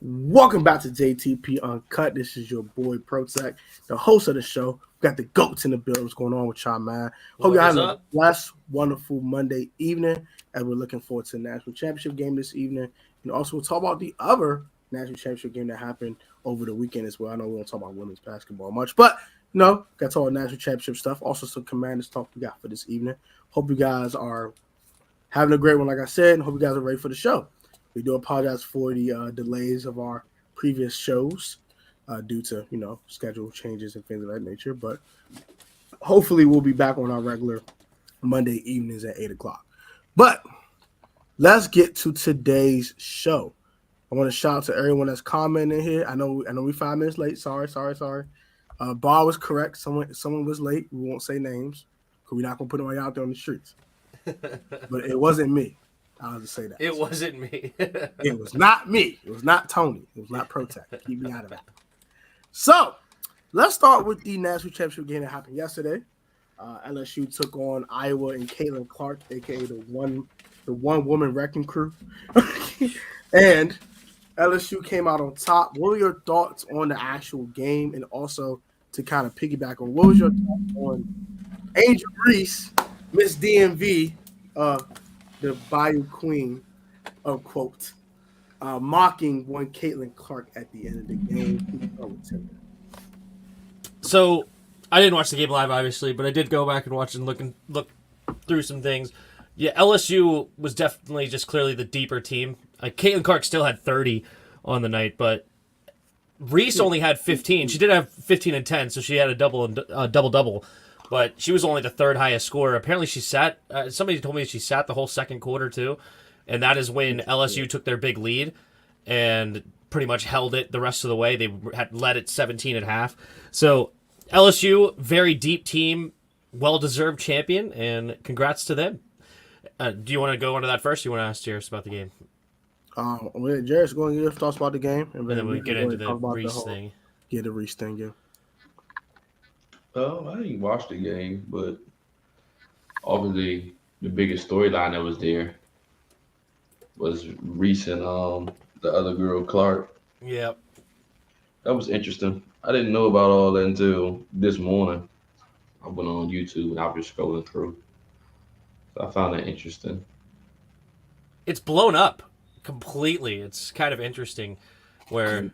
Welcome back to JTP UnCut. This is your boy Protech, the host of the show. We got the goats in the building. What's going on with y'all, man? Hope y'all having a blessed, wonderful Monday evening, and we're looking forward to the national championship game this evening. And also, we'll talk about the other national championship game that happened over the weekend as well. I know we don't talk about women's basketball much, but got to talk about national championship stuff. Also, some Commanders talk we got for this evening. Hope you guys are having a great one, like I said, and hope you guys are ready for the show. We do apologize for the delays of our previous shows due to, schedule changes and things of that nature. But hopefully we'll be back on our regular Monday evenings at 8 o'clock. But let's get to today's show. I want to shout out to everyone that's commenting here. I know we're 5 minutes late. Sorry. Bar was correct. Someone was late. We won't say names because we're not going to put them out there on the streets. But it wasn't me. I'll just say that. It wasn't me. It was not me. It was not Tony. It was not Protect. Keep me out of that. So, let's start with the national championship game that happened yesterday. LSU took on Iowa and Caitlin Clark, a.k.a. the one-woman wrecking crew. And LSU came out on top. What were your thoughts on the actual game? And also, to kind of piggyback on, what was your thoughts on Angel Reese, Miss DMV, the Bayou Queen, quote, mocking one Caitlin Clark at the end of the game. So, I didn't watch the game live, obviously, but I did go back and watch and look through some things. Yeah, LSU was definitely just clearly the deeper team. Caitlin Clark still had 30 on the night, but Reese only had 15. She did have 15 and 10, so she had a double-double. But she was only the third highest scorer. Apparently she sat, somebody told me she sat the whole second quarter too. And that is when LSU took their big lead and pretty much held it the rest of the way. They had led it 17 at half. So LSU, very deep team, well-deserved champion, and congrats to them. Do you want to go into that first? Or you want to ask Jairus about the game? Jairus going to give thoughts about the game. And then we get into the Reese thing. Yeah, the Reese thing, yeah. I didn't watch the game, but obviously the biggest storyline that was there was Reese and the other girl, Clark. Yep. That was interesting. I didn't know about all that until this morning. I went on YouTube and I was just scrolling through. So I found that interesting. It's blown up completely. It's kind of interesting where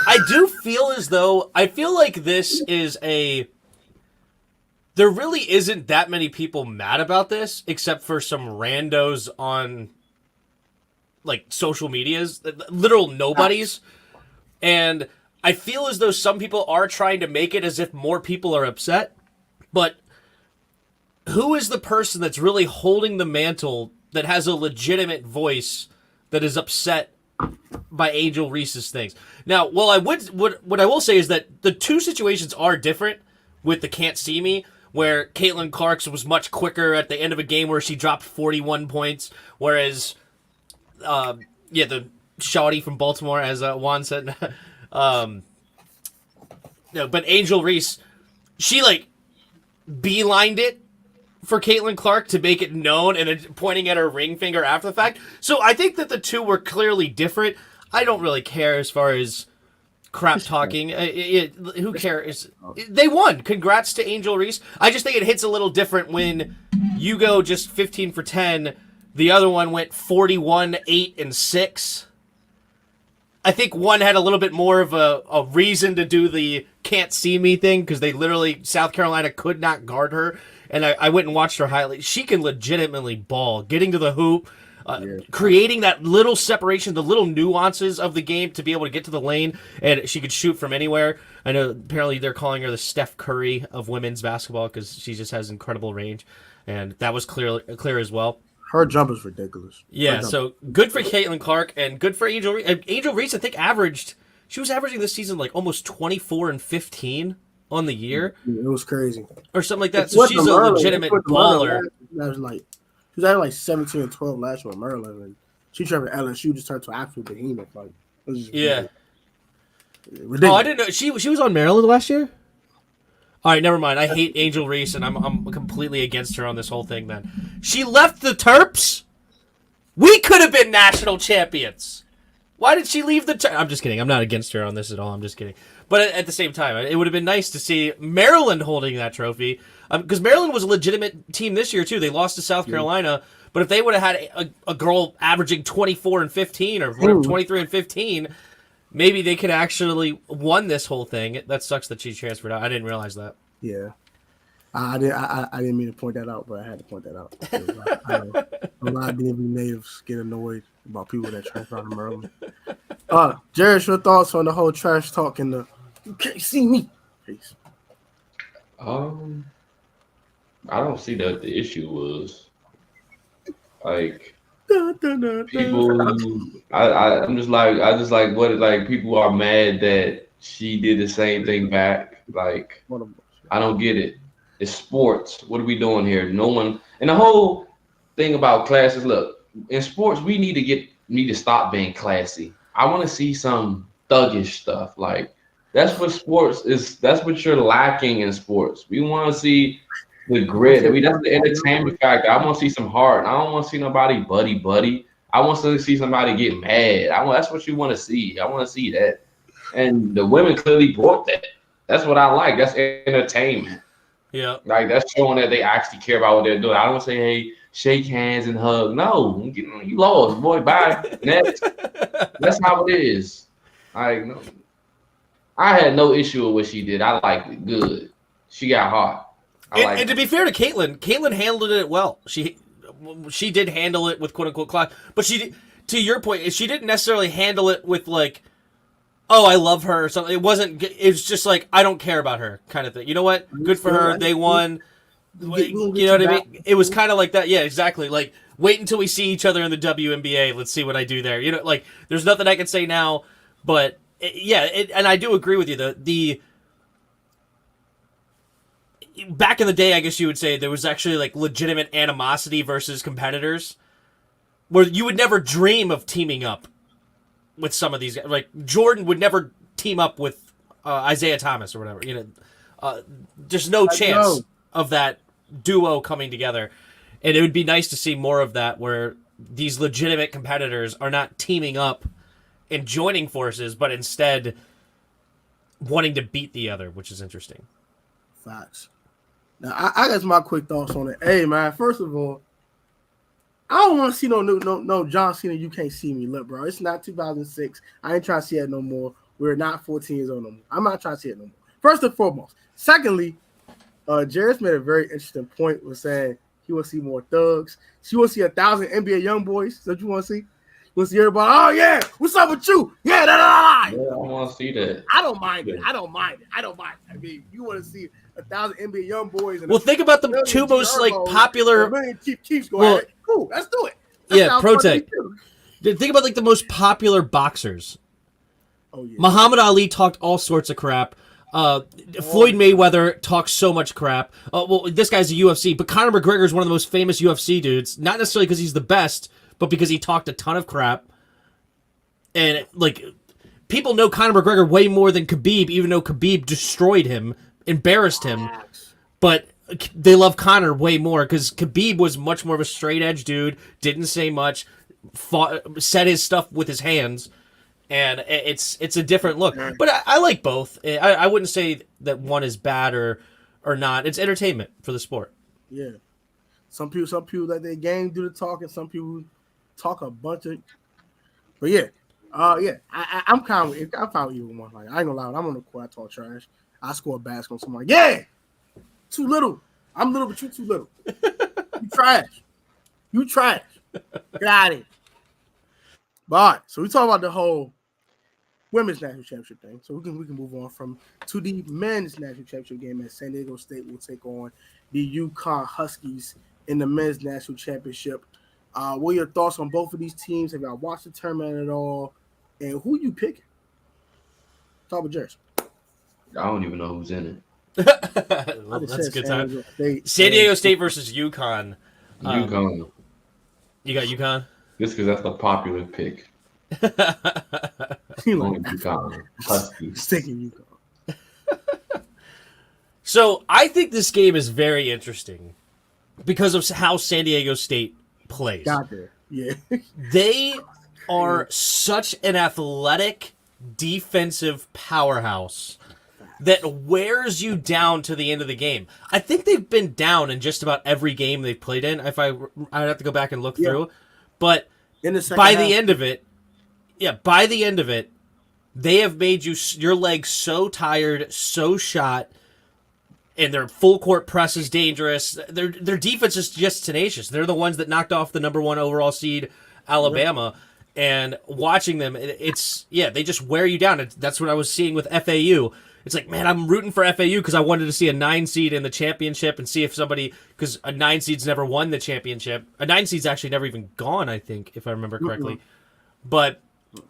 I do feel as though I feel like this is there really isn't that many people mad about this except for some randos on like social medias, literal nobodies. And I feel as though some people are trying to make it as if more people are upset, but who is the person that's really holding the mantle that has a legitimate voice that is upset by Angel Reese's things? Now, what I will say is that the two situations are different with the Can't See Me, where Caitlin Clark's was much quicker at the end of a game where she dropped 41 points, whereas, the shawty from Baltimore, as Juan said, but Angel Reese, she, beelined it for Caitlin Clark to make it known and pointing at her ring finger after the fact. So I think that the two were clearly different. I don't really care as far as crap talking. Who cares? They won. Congrats to Angel Reese. I just think it hits a little different when you go just 15 for 10. The other one went 41, 8, and 6. I think one had a little bit more of a reason to do the can't see me thing because they literally, South Carolina could not guard her. And I went and watched her highlights. She can legitimately ball, getting to the hoop, creating that little separation, the little nuances of the game to be able to get to the lane, and she could shoot from anywhere. I know apparently they're calling her the Steph Curry of women's basketball because she just has incredible range, and that was clear as well. Her jump is ridiculous. Yeah, so good for Caitlin Clark and good for Angel Reese. Angel Reese, I think, she was averaging this season almost 24 and 15 on the year. It was crazy. Or something like that. So she's a legitimate baller. She was having 17 and 12 last year with Maryland, and she tried to LSU just turned to an absolute behemoth. Yeah. Ridiculous. Oh, I didn't know she was on Maryland last year. All right, never mind. I hate Angel Reese, and I'm completely against her on this whole thing. Then she left the Terps. We could have been national champions. Why did she leave the? I'm just kidding. I'm not against her on this at all. I'm just kidding. But at the same time, it would have been nice to see Maryland holding that trophy because Maryland was a legitimate team this year too. They lost to South Carolina, but if they would have had a girl averaging 24 and 15 or whatever, 23 and 15, maybe they could actually won this whole thing. That sucks that she transferred out. I didn't realize that. Yeah. I didn't mean to point that out, but I had to point that out. A lot of DMV natives get annoyed about people that transfer out of Maryland. Jared, your thoughts on the whole trash talk and the "you can't see me" piece? I don't see that the issue was like people. I'm just like what like people are mad that she did the same thing back. Like I don't get it. It's sports. What are we doing here? No one. And the whole thing about classes. Look, in sports, we need to stop being classy. I want to see some thuggish stuff. Like that's what sports is. That's what you're lacking in sports. We want to see the grit. That's the entertainment factor. I want to see some heart. I don't want to see nobody buddy. I want to see somebody get mad. That's what you want to see. I want to see that. And the women clearly brought that. That's what I like. That's entertainment. Yeah. Like that's showing that they actually care about what they're doing. I don't say, hey, shake hands and hug. No, you lost, boy. Bye. Next. That's how it is. Like, no. I had no issue with what she did. I liked it. Good. She got hot. And to be fair to Caitlin handled it well. She did handle it with quote unquote class, but to your point, she didn't necessarily handle it with like, oh, I love her or something. It was just like, I don't care about her kind of thing. You know what? Good for her. They won. You know what I mean? It was kind of like that. Yeah, exactly. Like, wait until we see each other in the WNBA. Let's see what I do there. You know, like, there's nothing I can say now, but and I do agree with you. The back in the day, I guess you would say there was actually like legitimate animosity versus competitors where you would never dream of teaming up with some of these guys. Like Jordan would never team up with Isaiah Thomas or whatever. You know, there's no chance of that duo coming together. And it would be nice to see more of that where these legitimate competitors are not teaming up and joining forces, but instead wanting to beat the other, which is interesting. Facts. Now, I got my quick thoughts on it. Hey, man, first of all, I don't want to see no John Cena, you can't see me. Look, bro, it's not 2006. I ain't trying to see it no more. We're not 14 years old no more. I'm not trying to see it no more. First and foremost. Secondly, Jared's made a very interesting point with saying he want to see more thugs. She want to see 1,000 NBA young boys. Is that what you want to see? You want to see everybody, oh, yeah, what's up with you? Yeah, I want to see that. I don't mind it. I mean, you want to see 1,000 NBA young boys. And think about the two most like popular. Chiefs go at it. Cool, let's do it. Protect. Think about like the most popular boxers. Oh yeah. Muhammad Ali talked all sorts of crap. Floyd Mayweather talks so much crap. This guy's a UFC, but Conor McGregor is one of the most famous UFC dudes. Not necessarily because he's the best, but because he talked a ton of crap. And like, people know Conor McGregor way more than Khabib, even though Khabib destroyed him, embarrassed him. But they love Conor way more because Khabib was much more of a straight edge dude, didn't say much, said his stuff with his hands, and it's a different look. But I like both. I wouldn't say that one is bad or not. It's entertainment for the sport. Yeah, some people let their game do the talking. Some people talk a bunch of. But yeah, I'm fine with either one. Like I ain't gonna lie, when I'm on the court, I talk trash. I score a basket on someone. Yeah. Too little. I'm little, but you too little. You trash. Get out of here. But all right, so we talk about the whole women's national championship thing. So we can move on to the men's national championship game as San Diego State will take on the UConn Huskies in the men's national championship. What are your thoughts on both of these teams? Have y'all watched the tournament at all? And who you picking? Talk about Jersey. I don't even know who's in it. Well, that's a good time. San Diego State versus UConn. UConn. You got UConn? Just because that's the popular pick. UConn. Huskies. Sticking UConn. So I think this game is very interesting because of how San Diego State plays. Got there. Yeah. are such an athletic defensive powerhouse that wears you down to the end of the game. I think they've been down in just about every game they've played in. I'd have to go back and look through, but by the end of it, they have made your legs so tired, so shot, and their full court press is dangerous. Their defense is just tenacious. They're the ones that knocked off the number 1 overall seed Alabama. And watching them, they just wear you down. That's what I was seeing with FAU. It's like, man, I'm rooting for FAU because I wanted to see a 9 seed in the championship and see if because a 9 seed's never won the championship. A 9 seed's actually never even gone, I think, if I remember correctly. But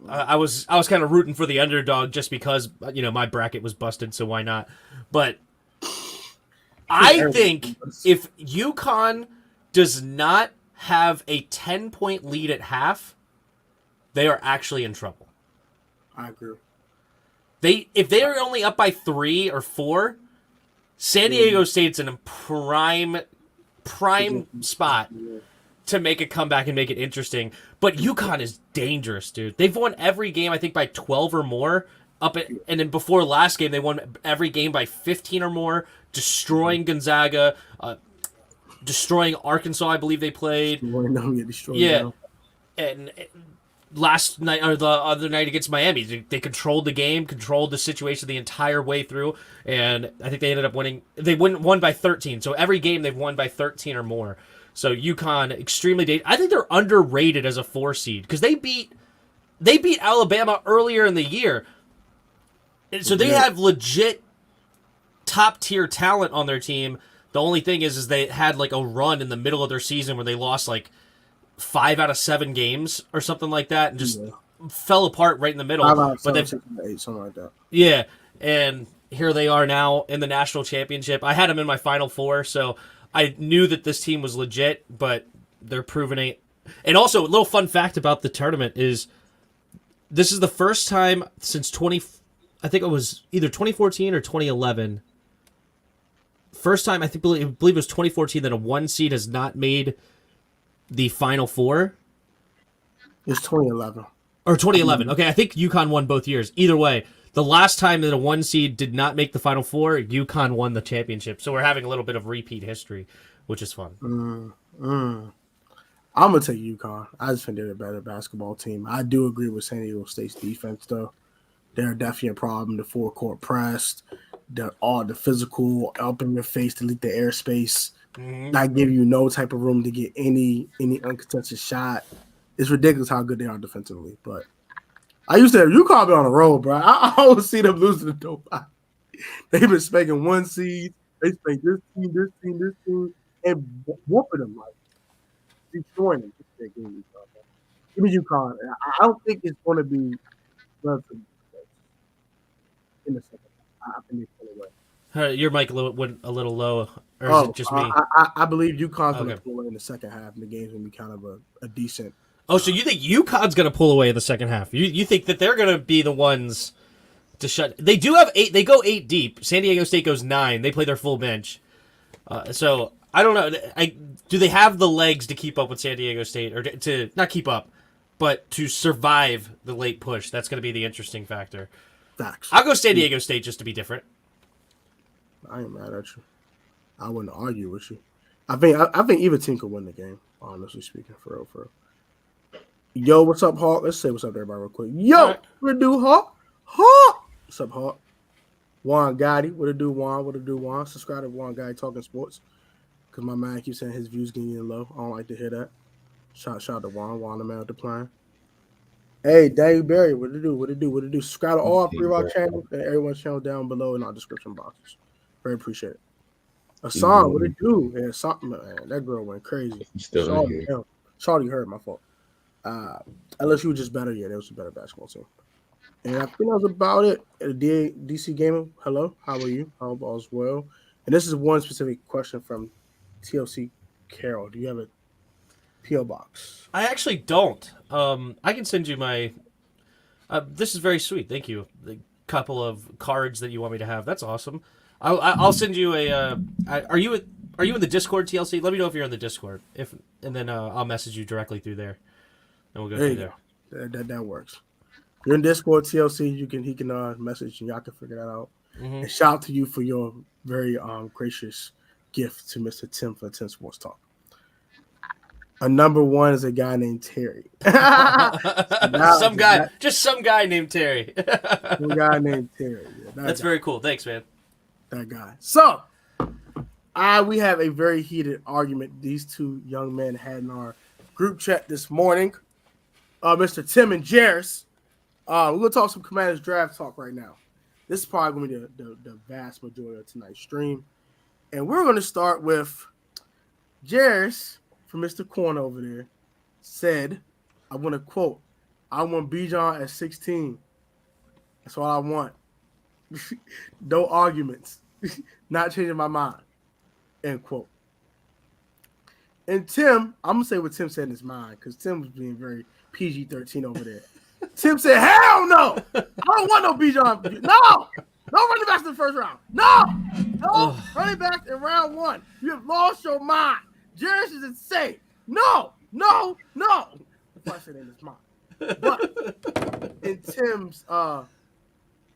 I was kind of rooting for the underdog just because, my bracket was busted, so why not? But I think if UConn does not have a 10-point lead at half, they are actually in trouble. I agree. If they are only up by 3 or 4, San Diego State's in a prime spot to make a comeback and make it interesting. But UConn is dangerous, dude. They've won every game, I think, by 12 or more. And then before last game, they won every game by 15 or more, destroying Gonzaga, destroying Arkansas, I believe they played. And last night or the other night against Miami, they controlled the game, controlled the situation the entire way through, and I think they ended up winning. They won by 13. So every game they've won by 13 or more. So UConn extremely dangerous. I think they're underrated as a 4 seed because they beat Alabama earlier in the year. And so they have legit top tier talent on their team. The only thing is they had like a run in the middle of their season where they lost like 5 out of 7 games or something like that, and just fell apart right in the middle. 5 out of 7, 6 out of 8, something like that. Yeah, and here they are now in the national championship. I had them in my Final Four, so I knew that this team was legit, but they're proving it. And also, a little fun fact about the tournament is this is the first time since I think it was either 2014 or 2011. First time, I believe it was 2014 that a 1 seed has not made the Final Four. It's 2011. Or 2011. Okay, I think UConn won both years. Either way, the last time that a 1 seed did not make the Final Four, UConn won the championship. So we're having a little bit of repeat history, which is fun. I'm going to take UConn. I just think they're a better basketball team. I do agree with San Diego State's defense, though. They're definitely a problem. The full court press, the physical, up in your face, delete the airspace. Not give you no type of room to get any uncontested shot. It's ridiculous how good they are defensively. But I used to have UConn be on the road, bro. I always see them losing the dope. They've been spanking 1 seed. They spank this team, and whooping them, like destroying them. Give me UConn. I don't think it's going to be relatively close in the second half. I think it's going to win. Your mic went a little low, or is it just me? I believe UConn's going to pull away in the second half, and the game's going to be kind of a decent. Oh, so you think UConn's going to pull away in the second half? You think that they're going to be the ones to shut? They do have 8. They go 8 deep. San Diego State goes 9. They play their full bench. So I don't know. Do they have the legs to keep up with San Diego State, or to not keep up, but to survive the late push? That's going to be the interesting factor. Facts. I'll go San Diego State just to be different. I ain't mad at you. I wouldn't argue with you. I think either team could win the game, honestly speaking, for real. Yo, what's up, Hawk? Let's say what's up to everybody real quick. Yo, what it do, Hawk? Hawk! What's up, Hawk? Juan Gotti. What it do, Juan? What it do, Juan? Subscribe to Juan Gotti Talking Sports. Because my man keeps saying his views getting low. I don't like to hear that. Shout out to Juan the man with the plan. Hey, Dave Barry, what it do? What it do? Subscribe to all 3 of our channels and everyone's channel down below in our description boxes. Very appreciate it. A song, what it do? Yeah, something, man. That girl went crazy. Shawty heard my fault. LSU was just better. Yeah, there was a better basketball team. And I think that was about it. DC Gamer, hello. How are you? I hope all's well. And this is one specific question from TLC Carol. Do you have a P.O. box? I actually don't. I can send you my. This is very sweet. Thank you. The couple of cards that you want me to have. That's awesome. I'll send you a. Are you in the Discord, TLC? Let me know if you're in the Discord. And then I'll message you directly through there, and we'll go through there. That works. You're in Discord TLC. He can message and y'all can figure that out. Mm-hmm. And shout out to you for your very gracious gift to Mr. Tim for 10 Sports Talk. A number one is a guy named Terry. Some guy named Terry. Some guy named Terry. Yeah, That's very cool. Thanks, man. That guy. So, we have a very heated argument these two young men had in our group chat this morning. Mr. Tim and Jairus. We're going to talk some Commanders draft talk right now. This is probably going to be the vast majority of tonight's stream. And we're going to start with Jairus from Mr. Corn over there said, I want to quote, I want Bijan at 16. That's all I want. No arguments. Not changing my mind. End quote. And Tim, I'm going to say what Tim said in his mind because Tim was being very PG-13 over there. Tim said, hell no. I don't want no Bijan. No. No running backs in the first round. No running backs in round one. You have lost your mind. Jairus is insane. No. That's why I said in his mind. But in Tim's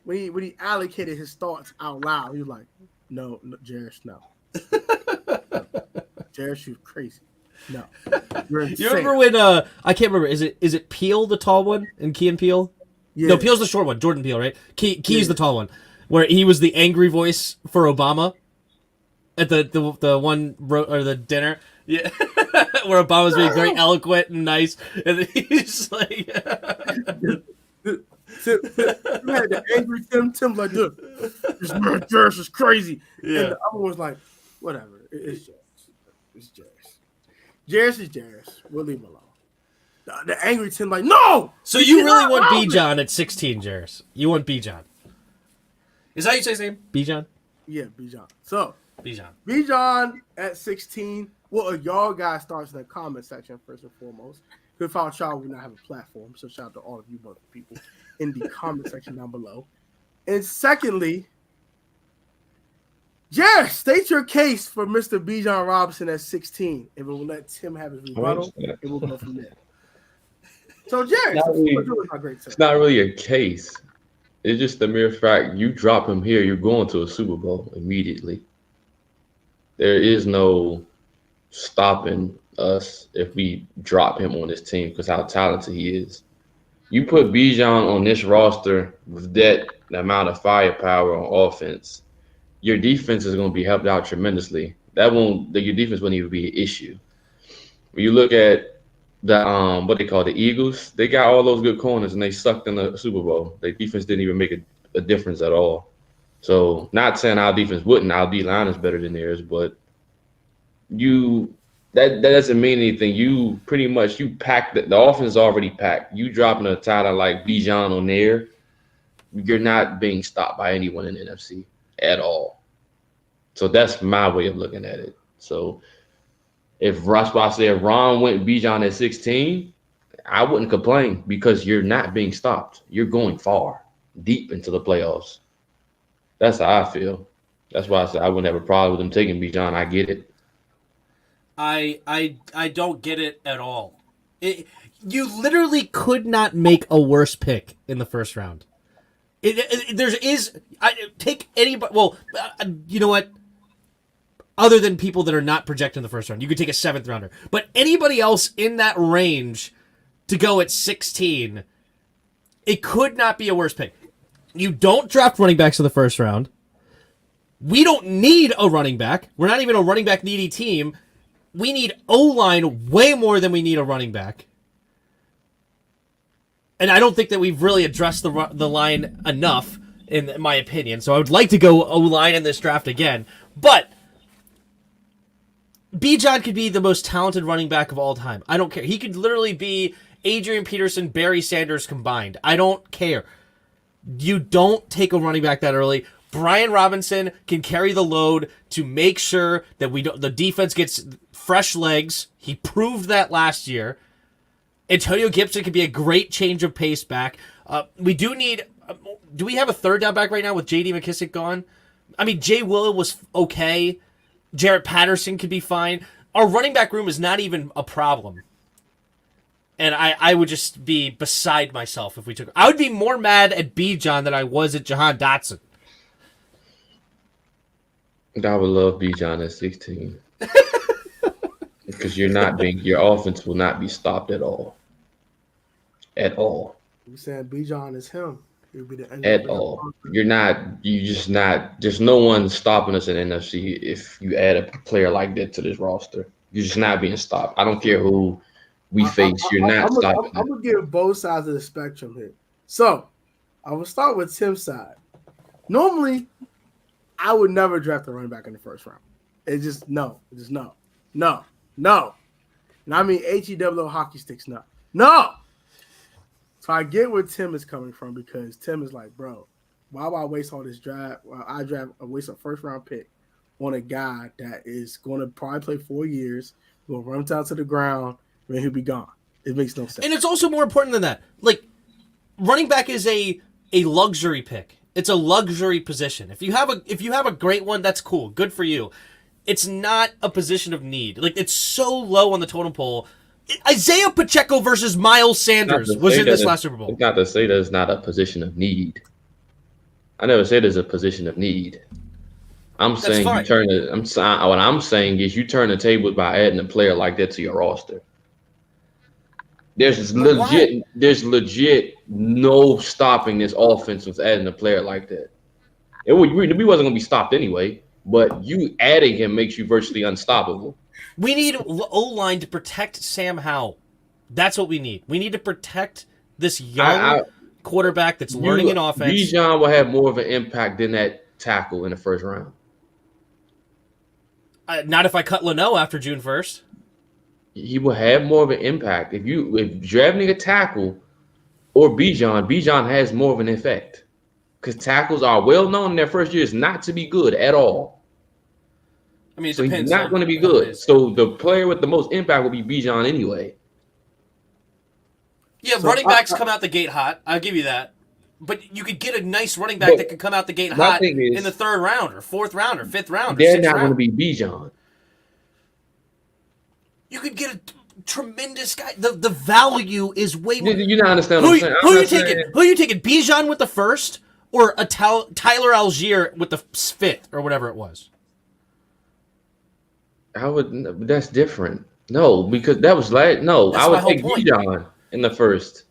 when he allocated his thoughts out loud, he was like, no, Jairus, no. Jairus, you're crazy. No. You're insane. You remember when I can't remember, is it Peele the tall one in Key and Peele? Yeah. No, Peele's the short one, Jordan Peele, right? Key's the tall one. Where he was the angry voice for Obama at the one or the dinner. Yeah. Where Obama's being very eloquent and nice. And then he's like Tim had the angry Tim like this man Jairus is crazy. Yeah. And the other one was like, whatever. It's Jairus. It's Jairus. Jairus is Jairus. We'll leave him alone. The angry Tim like, no! So you really want Bijan at 16, Jairus. You want Bijan. Is that how you say his name? Bijan? Yeah, Bijan. So Bijan at 16. What are y'all guys thoughts in the comment section first and foremost? Without y'all, we not have a platform. So shout out to all of you wonderful people in the comment section down below. And secondly, Jairus, state your case for Mr. Bijan Robinson at 16, and we'll let Tim have his rebuttal, and we'll go from there. So Jairus, it's not really a case. It's just the mere fact you drop him here, you're going to a Super Bowl immediately. There is no stopping us if we drop him on this team because how talented he is. You put Bijan on this roster with that amount of firepower on offense, your defense is going to be helped out tremendously. Your defense wouldn't even be an issue. When you look at the what they call the Eagles, they got all those good corners and they sucked in the Super Bowl. Their defense didn't even make a difference at all. So not saying our defense wouldn't, our D-line is better than theirs, but that doesn't mean anything. You pretty much packed the offense is already packed. You dropping a title like Bijan on there, you're not being stopped by anyone in the NFC at all. So that's my way of looking at it. So if Ron went Bijan at 16, I wouldn't complain because you're not being stopped. You're going far, deep into the playoffs. That's how I feel. That's why I said I wouldn't have a problem with them taking Bijan. I get it. I don't get it at all. You literally could not make a worse pick in the first round. Take anybody. Well, you know what? Other than people that are not projected in the first round, you could take a 7th rounder. But anybody else in that range to go at 16, it could not be a worse pick. You don't draft running backs in the first round. We don't need a running back. We're not even a running back needy team. We need O-line way more than we need a running back. And I don't think that we've really addressed the line enough, in my opinion. So I would like to go O-line in this draft again. But Bijan could be the most talented running back of all time. I don't care. He could literally be Adrian Peterson, Barry Sanders combined. I don't care. You don't take a running back that early. Brian Robinson can carry the load to make sure that the defense gets fresh legs. He proved that last year. Antonio Gibson could be a great change of pace back. We do need. Do we have a third down back right now with J.D. McKissick gone? I mean, Jay Willow was okay. Jarrett Patterson could be fine. Our running back room is not even a problem. And I would just be beside myself if we took. I would be more mad at Bijan than I was at Jahan Dotson. I would love Bijan at 16 because your offense will not be stopped at all. At all. You saying Bijan is him? He'll be the At all. There's no one stopping us in NFC if you add a player like that to this roster. You're just not being stopped. I don't care who we face. You're not stopping. I'm going to give both sides of the spectrum here. So, I will start with Tim's side. Normally, I would never draft a running back in the first round. It's just no. And I mean HEW hockey sticks, no. So I get where Tim is coming from because Tim is like, bro, why would I waste all this draft? Well, I waste a first round pick on a guy that is going to probably play 4 years, will run down to the ground, and he'll be gone. It makes no sense. And it's also more important than that. Like, running back is a luxury pick. It's a luxury position. If you have a great one, that's cool. Good for you. It's not a position of need. Like, it's so low on the totem pole. Isaiah Pacheco versus Miles Sanders was in this last Super Bowl. It's not to say that it's not a position of need. I never said it's a position of need. I'm saying what I'm saying is you turn the table by adding a player like that to your roster. There's legit no stopping this offense with adding a player like that. We wasn't going to be stopped anyway, but you adding him makes you virtually unstoppable. We need O-line to protect Sam Howell. That's what we need. We need to protect this young quarterback that's learning an offense. Bijan will have more of an impact than that tackle in the first round. Not if I cut Leno after June 1st. He will have more of an impact. If drafting a tackle or Bijan has more of an effect. Because tackles are well known in their first years not to be good at all. I mean, it so depends. He's not going to be good. So the player with the most impact will be Bijan anyway. Yeah, so running backs come out the gate hot. I'll give you that. But you could get a nice running back that could come out the gate hot in the third round or fourth round or fifth round. They're not going to be Bijan. You could get a tremendous guy. The value is way more. You don't understand what I'm saying. Who are you taking? Bijan with the first or a Tyler Algier with the fifth or whatever it was? That's different. No, because that was like I would take Bijan in the first.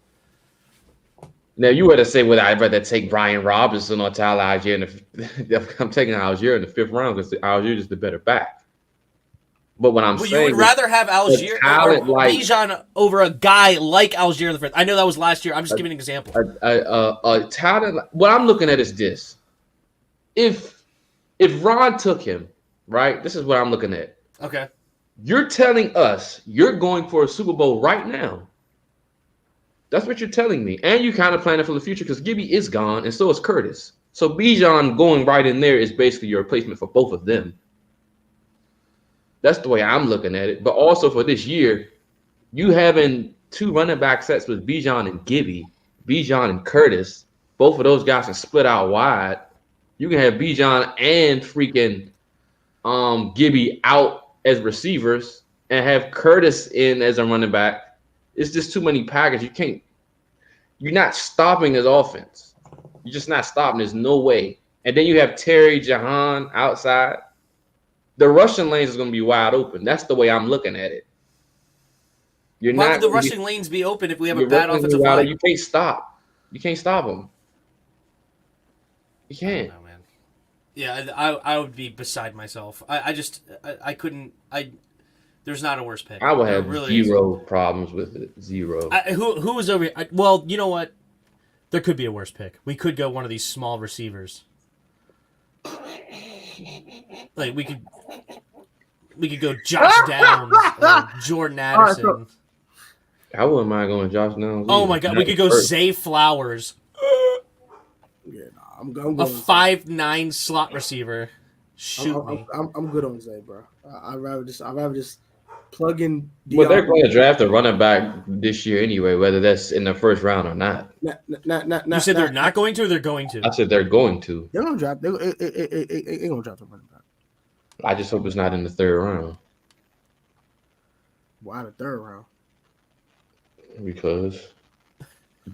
Now you were to say, well, I'd rather take Brian Robinson or Tyler Algier. I'm taking Algier in the fifth round because Algier is the better back. But what I'm saying, you would rather have Algier or Bijan over a guy like Algier in the first. I know that was last year. I'm just giving an example. Talent. What I'm looking at is this: if Ron took him, right? This is what I'm looking at. Okay. You're telling us you're going for a Super Bowl right now. That's what you're telling me. And you kind of planning for the future because Gibby is gone and so is Curtis. So Bijan going right in there is basically your replacement for both of them. That's the way I'm looking at it. But also for this year, you having two running back sets with Bijan and Gibby, Bijan and Curtis, both of those guys can split out wide. You can have Bijan and freaking Gibby out as receivers and have Curtis in as a running back. It's just too many packages. You're not stopping his offense. You're just not stopping. There's no way. And then you have Terry Jahan outside. The rushing lanes is going to be wide open. That's the way I'm looking at it. Why would the rushing lanes be open if we have a bad offensive line? You can't stop. You can't stop them. You can't. I don't know, man. Yeah, I would be beside myself. I couldn't. There's not a worse pick. I would have zero problems with it. Zero. Who was over here? Well, you know what? There could be a worse pick. We could go one of these small receivers. Like we could go Josh Downs or Jordan Addison. I wouldn't mind going Josh Downs. Oh my God, we could go Zay Flowers. Yeah, I'm going a 5'9" slot receiver. Shoot me. I'm good on Zay, bro. I'd rather just plug in. Well, they're going to draft a running back this year anyway, whether that's in the first round or not. You said they're not going to, or they're going to? I said they're going to. They're going to draft. They're going to draft a running back. I just hope it's not in the third round. Why the third round? Because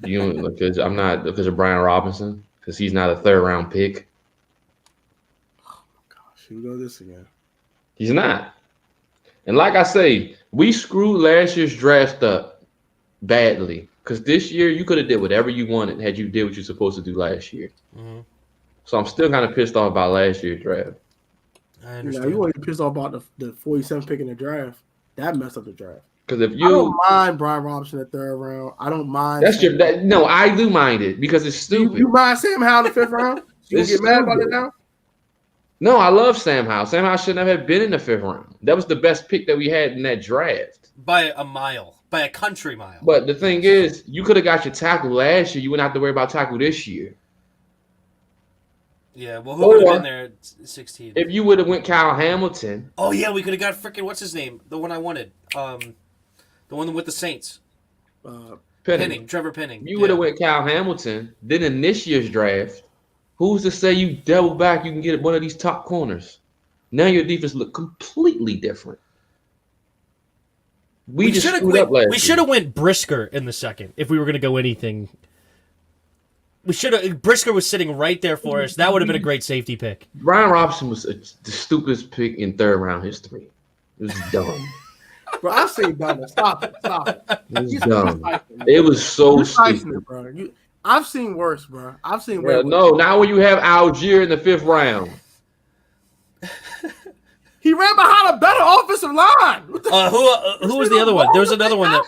because of Brian Robinson, because he's not a 3rd-round pick. Gosh, here we go this again. He's not. And like I say, we screwed last year's draft up badly. Because this year you could have did whatever you wanted had you did what you're supposed to do last year. Mm-hmm. So I'm still kind of pissed off about last year's draft. I understand. You weren't pissed off about the 47th pick in the draft. That messed up the draft. Because if I don't mind Brian Robinson in the 3rd round. I don't mind. No, I do mind it because it's stupid. You mind Sam Howell in the 5th round? You get mad about it now? No, I love Sam Howell. Sam Howell shouldn't have been in the 5th round. That was the best pick that we had in that draft. By a mile. By a country mile. But the thing is, you could have got your tackle last year. You wouldn't have to worry about tackle this year. Yeah, well, who would have been there at 16? If you would have went Kyle Hamilton. Oh, yeah, we could have got freaking, what's his name? The one I wanted. The one with the Saints. Penning. Trevor Penning. You would have went Kyle Hamilton. Then in this year's draft, who's to say you double back, you can get one of these top corners? Now your defense look completely different. We just screwed up last year. We should have went Brisker in the 2nd if we were going to go anything. Brisker was sitting right there for us. That would have been a great safety pick. Brian Robinson was the stupidest pick in 3rd round history. It was dumb. Bro, I've seen better. Stop it. It was dumb. It was so stupid. Bro. I've seen worse, bro. I've seen worse. No, now when you have Algier in the 5th round. He ran behind a better offensive line. Who was the other one? There was another one that.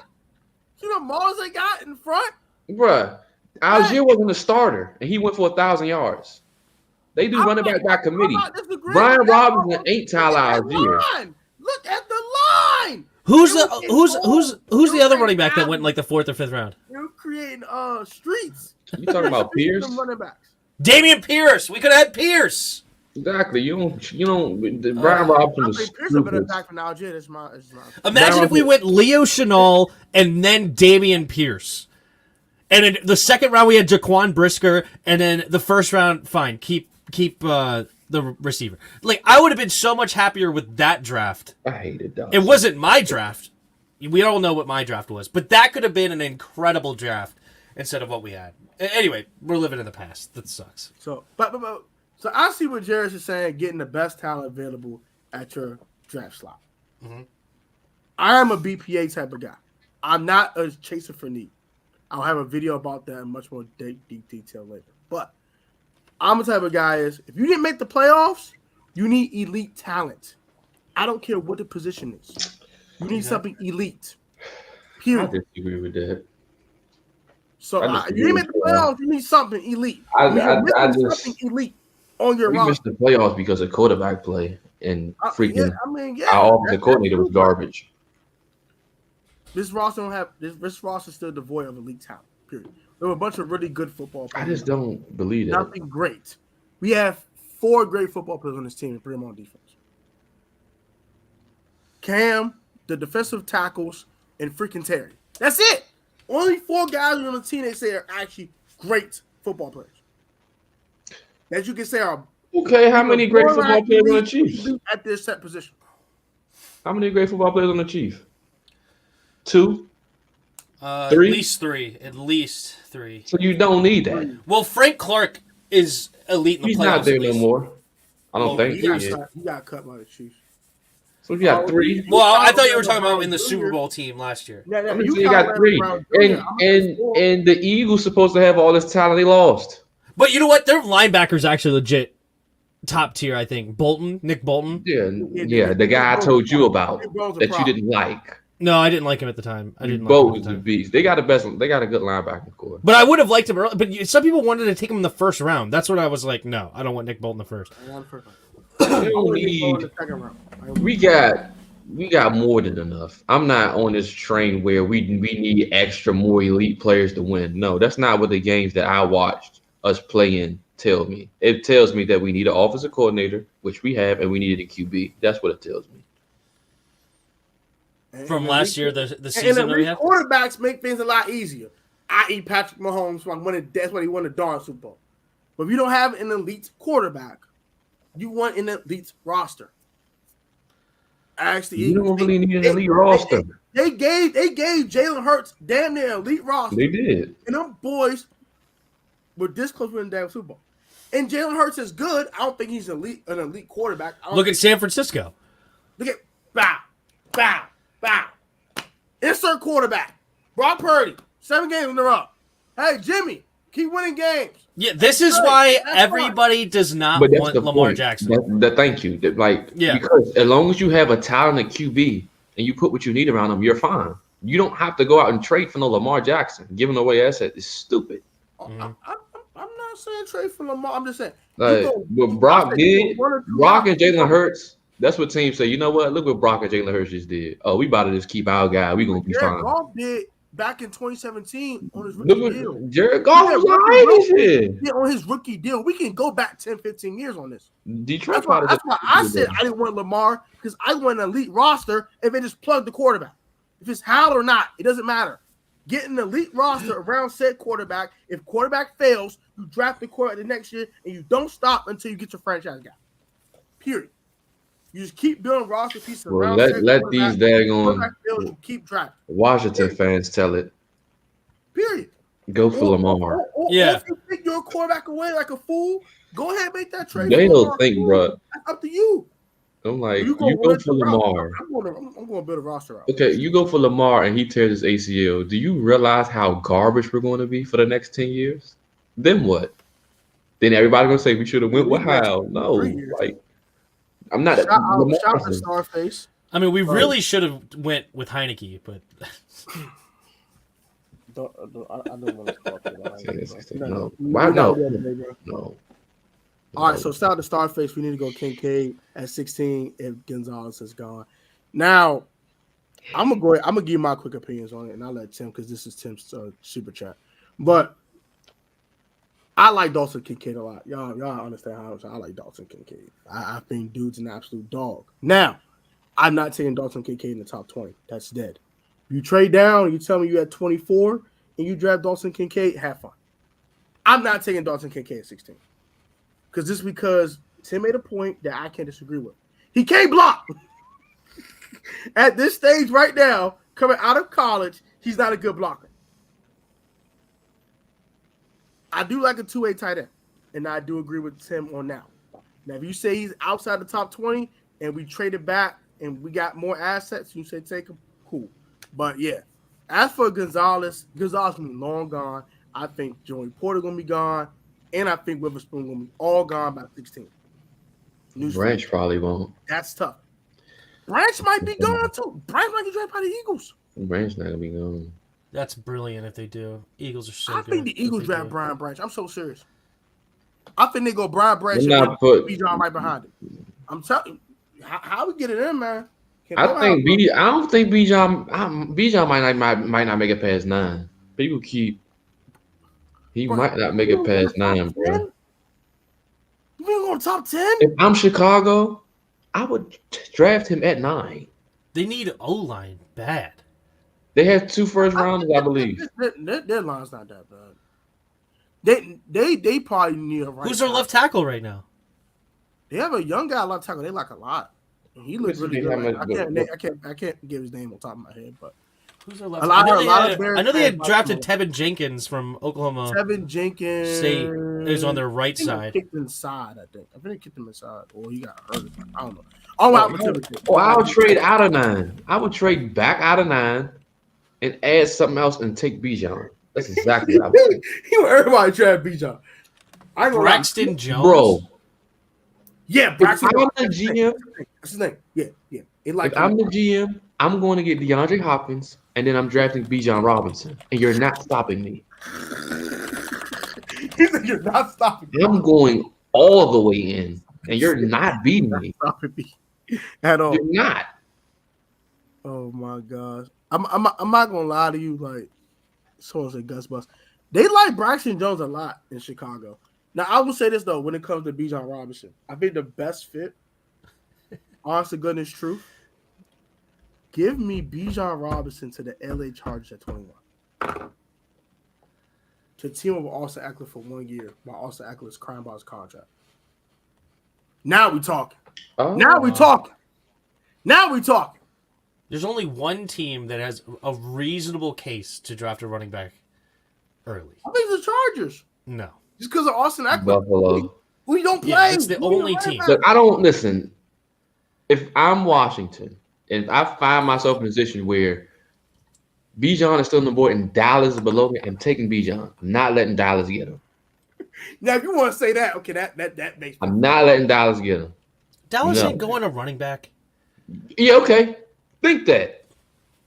You know, Mars they got in front, Bruh. Algier wasn't a starter, and he went for 1,000 yards. They do running back by committee. Brian Robinson ain't Tyler Algier. Look at the line. Who's the other running back that went in like the 4th or 5th round? You're creating streets. You talking about Pierce? Running backs. Damian Pierce. We could have had Pierce. Exactly. You don't. Brian Robinson was stupid. Imagine if we went Leo Chenal and then Damian Pierce. And in the 2nd round we had Jaquan Brisker, and then the 1st round, fine, keep the receiver. Like, I would have been so much happier with that draft. I hated that. It wasn't my draft. We all know what my draft was, but that could have been an incredible draft instead of what we had. Anyway, we're living in the past. That sucks. So I see what Jarris is saying, getting the best talent available at your draft slot. Mm-hmm. I am a BPA type of guy. I'm not a chaser for need. I'll have a video about that in much more deep detail later. But I'm the type of guy if you didn't make the playoffs, you need elite talent. I don't care what the position is. You need something elite. Period. I disagree with that. So you didn't make the playoffs, you need something elite. Something elite on your roster. We missed the playoffs because of quarterback play and freaking our offensive coordinator was garbage. This roster this roster is still devoid of elite talent. Period. There were a bunch of really good football players. I just don't believe that. Nothing great. We have 4 great football players on this team and 3 of them on defense. Cam, the defensive tackles, and freaking Terry. That's it. Only 4 guys on the team they say are actually great football players. That you can say are okay. How many great football players on the Chiefs at this set position? How many great football players on the Chiefs? 2, 3. At least 3. At least 3. So you don't need that. Well, Frank Clark is elite in the playoffs. He's not there no more. I don't think he got cut by the Chiefs. So you got 3. Well, I thought you were talking about in the Super Bowl team last year. Yeah, you got 3. And the Eagles supposed to have all this talent they lost. But you know what? Their linebackers actually legit top tier, I think. Nick Bolton. Yeah, the guy I told you about that you didn't like. No, I didn't like him at the time. I didn't. Both was the beast. They got the best. They got a good linebacker core. But I would have liked him early. But some people wanted to take him in the 1st round. That's what I was like. No, I don't want Nick Bolton in the 1st. We got more than enough. I'm not on this train where we need extra more elite players to win. No, that's not what the games that I watched us play in tell me. It tells me that we need an offensive coordinator, which we have, and we needed a QB. That's what it tells me. From last year, the season that we had? Quarterbacks make things a lot easier. I.e. Patrick Mahomes, that's why he won the darn Super Bowl. But if you don't have an elite quarterback, you want an elite roster. Actually, you don't really need an elite roster. They gave Jalen Hurts damn near elite roster. They did. And them boys were this close to winning the damn Super Bowl. And Jalen Hurts is good. I don't think he's an elite quarterback. Look at San Francisco. Look at bow. Insert quarterback. Brock Purdy. 7 games in a row. Hey, Jimmy, keep winning games. Yeah, this is why everybody does not want Lamar Jackson. Thank you. Because as long as you have a talented QB and you put what you need around him, you're fine. You don't have to go out and trade for no Lamar Jackson. Giving away assets is stupid. I'm not saying trade for Lamar. I'm just saying. What Brock did, Brock and Jalen Hurts, that's what teams say. You know what? Look what Brock and Jalen Hurts just did. Oh, we about to just keep our guy. We going to be fine. Goff did back in 2017 on his rookie deal. Jared Goff was all right. Yeah, on his rookie deal. We can go back 10, 15 years on this. Detroit. That's why I said I didn't want Lamar, because I want an elite roster if they just plug the quarterback. If it's Howell or not, it doesn't matter. Get an elite roster around said quarterback. If quarterback fails, you draft the quarterback the next year, and you don't stop until you get your franchise guy. Period. You just keep building roster pieces around. Let these daggone keep drafting. Washington fans tell it. Period. Go for Lamar. If you think your quarterback away like a fool, go ahead and make that trade. They don't think, bro. That's up to you. I'm like, you go for Lamar. I'm going to build a roster out. Okay, you go for Lamar and he tears his ACL. Do you realize how garbage we're going to be for the next 10 years? Then what? Then everybody going to say we should have went with Howell. No, like, I'm not. Shout out to Starface. I mean, we really should have went with Heineke, but I don't want to talk about that. No. Why no? No. All right, so shout out to Starface. We need to go Kincaid at 16 if Gonzalez is gone. Now, I'm gonna give you my quick opinions on it, and I'll let Tim, because this is Tim's super chat. But I like Dawson Kincaid a lot. Y'all understand how I like Dawson Kincaid. I think dude's an absolute dog. Now, I'm not taking Dawson Kincaid in the top 20. That's dead. You trade down, you tell me you at 24, and you draft Dawson Kincaid, have fun. I'm not taking Dawson Kincaid at 16. Because Tim made a point that I can't disagree with. He can't block. At this stage right now, coming out of college, he's not a good blocker. I do like a 2A tight end, and I do agree with Tim on that. Now, if you say he's outside the top 20 and we traded back and we got more assets, you say take him, cool. But yeah, as for Gonzalez going to be long gone. I think Joey Porter going to be gone, and I think Witherspoon going to be all gone by 16. Branch probably won't. That's tough. Branch might be gone too. Branch might get drafted by the Eagles. Branch not going to be gone. That's brilliant if they do. Eagles are so good. I think the Eagles draft Brian Branch. I'm so serious. I think they go Brian Branch and Bijan right behind it. I'm telling you, how we get it in, man. I don't think Bijan might not make it past 9. People keep. He might not make it past 9, bro. You ain't going top 10? If I'm Chicago, I would draft him at 9. They need O-line bad. They have 2 first rounders, I believe. Their line's not that bad. They probably need a right. Who's their left tackle right now? They have a young guy left tackle. They like a lot. And he looks really good. I can't give his name on top of my head, but who's their left? I know they had drafted Tevin Jenkins from Oklahoma. Tevin Jenkins State is on their right side. Kicked inside, I think. I think they kicked him inside, or he got hurt. I don't know. I'll trade out of 9. I would trade back out of 9 and add something else and take Bijan. That's exactly what I would do. Everybody trade Bijan. Braxton Jones, bro. Yeah, Braxton. I'm the GM. That's his name. Yeah. If I'm the GM, I'm going to get DeAndre Hopkins, and then I'm drafting Bijan Robinson, and you're not stopping me. He said you're not stopping me. I'm going all the way in, and you're not beating me. Stopping me at all. You're not. Oh my gosh. I'm not gonna lie to you, like someone said Gus Bus. They like Braxton Jones a lot in Chicago. Now I will say this though, when it comes to Bijan Robinson, I think the best fit, honest to goodness truth, give me Bijan Robinson to the LA Chargers at 21. To team with Austin Eckler for 1 year while Austin Eckler is crying about his contract. Now we talking. Oh. Now we talking. There's only one team that has a reasonable case to draft a running back early. I think it's the Chargers. No. Just because of Austin Eckler. Buffalo. We don't play. Yeah, it's the only team. Look, I don't listen. If I'm Washington and I find myself in a position where Bijan is still on the board and Dallas is below me, I'm taking Bijan. I'm not letting Dallas get him. Now, if you want to say that, okay, that makes. I'm not letting Dallas get him. Dallas ain't going to running back. Yeah, okay. Think that.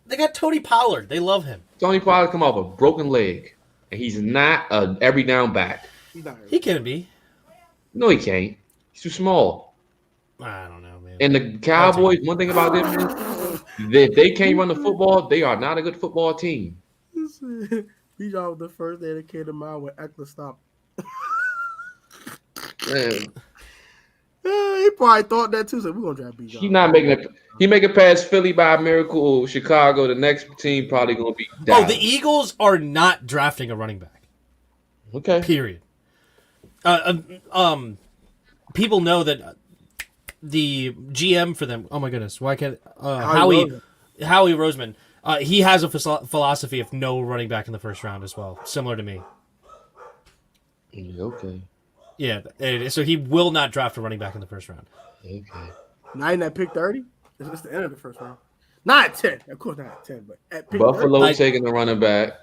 They got Tony Pollard. They love him. Tony Pollard come off a broken leg, and he's not an every down back. He can be. No, he can't. He's too small. I don't know, man. And the Cowboys, one thing about them is, if they can't run the football, they are not a good football team. Bijan was the first day that came to mind when Eckler stopped. Man. He probably thought that too. So we're gonna draft Bijan. He's not making it. He make it past Philly by a miracle. Chicago, the next team probably gonna be. Dallas. Oh, the Eagles are not drafting a running back. Okay. Period. People know that the GM for them. Oh my goodness, why can't Howie Roseman? He has a philosophy of no running back in the first round as well, similar to me. Yeah, okay. Yeah, so he will not draft a running back in the first round. Okay. Not in that pick 30. It's the end of the first round. Not at 10. Of course, not at 10, but at pick Buffalo 30. taking the running back.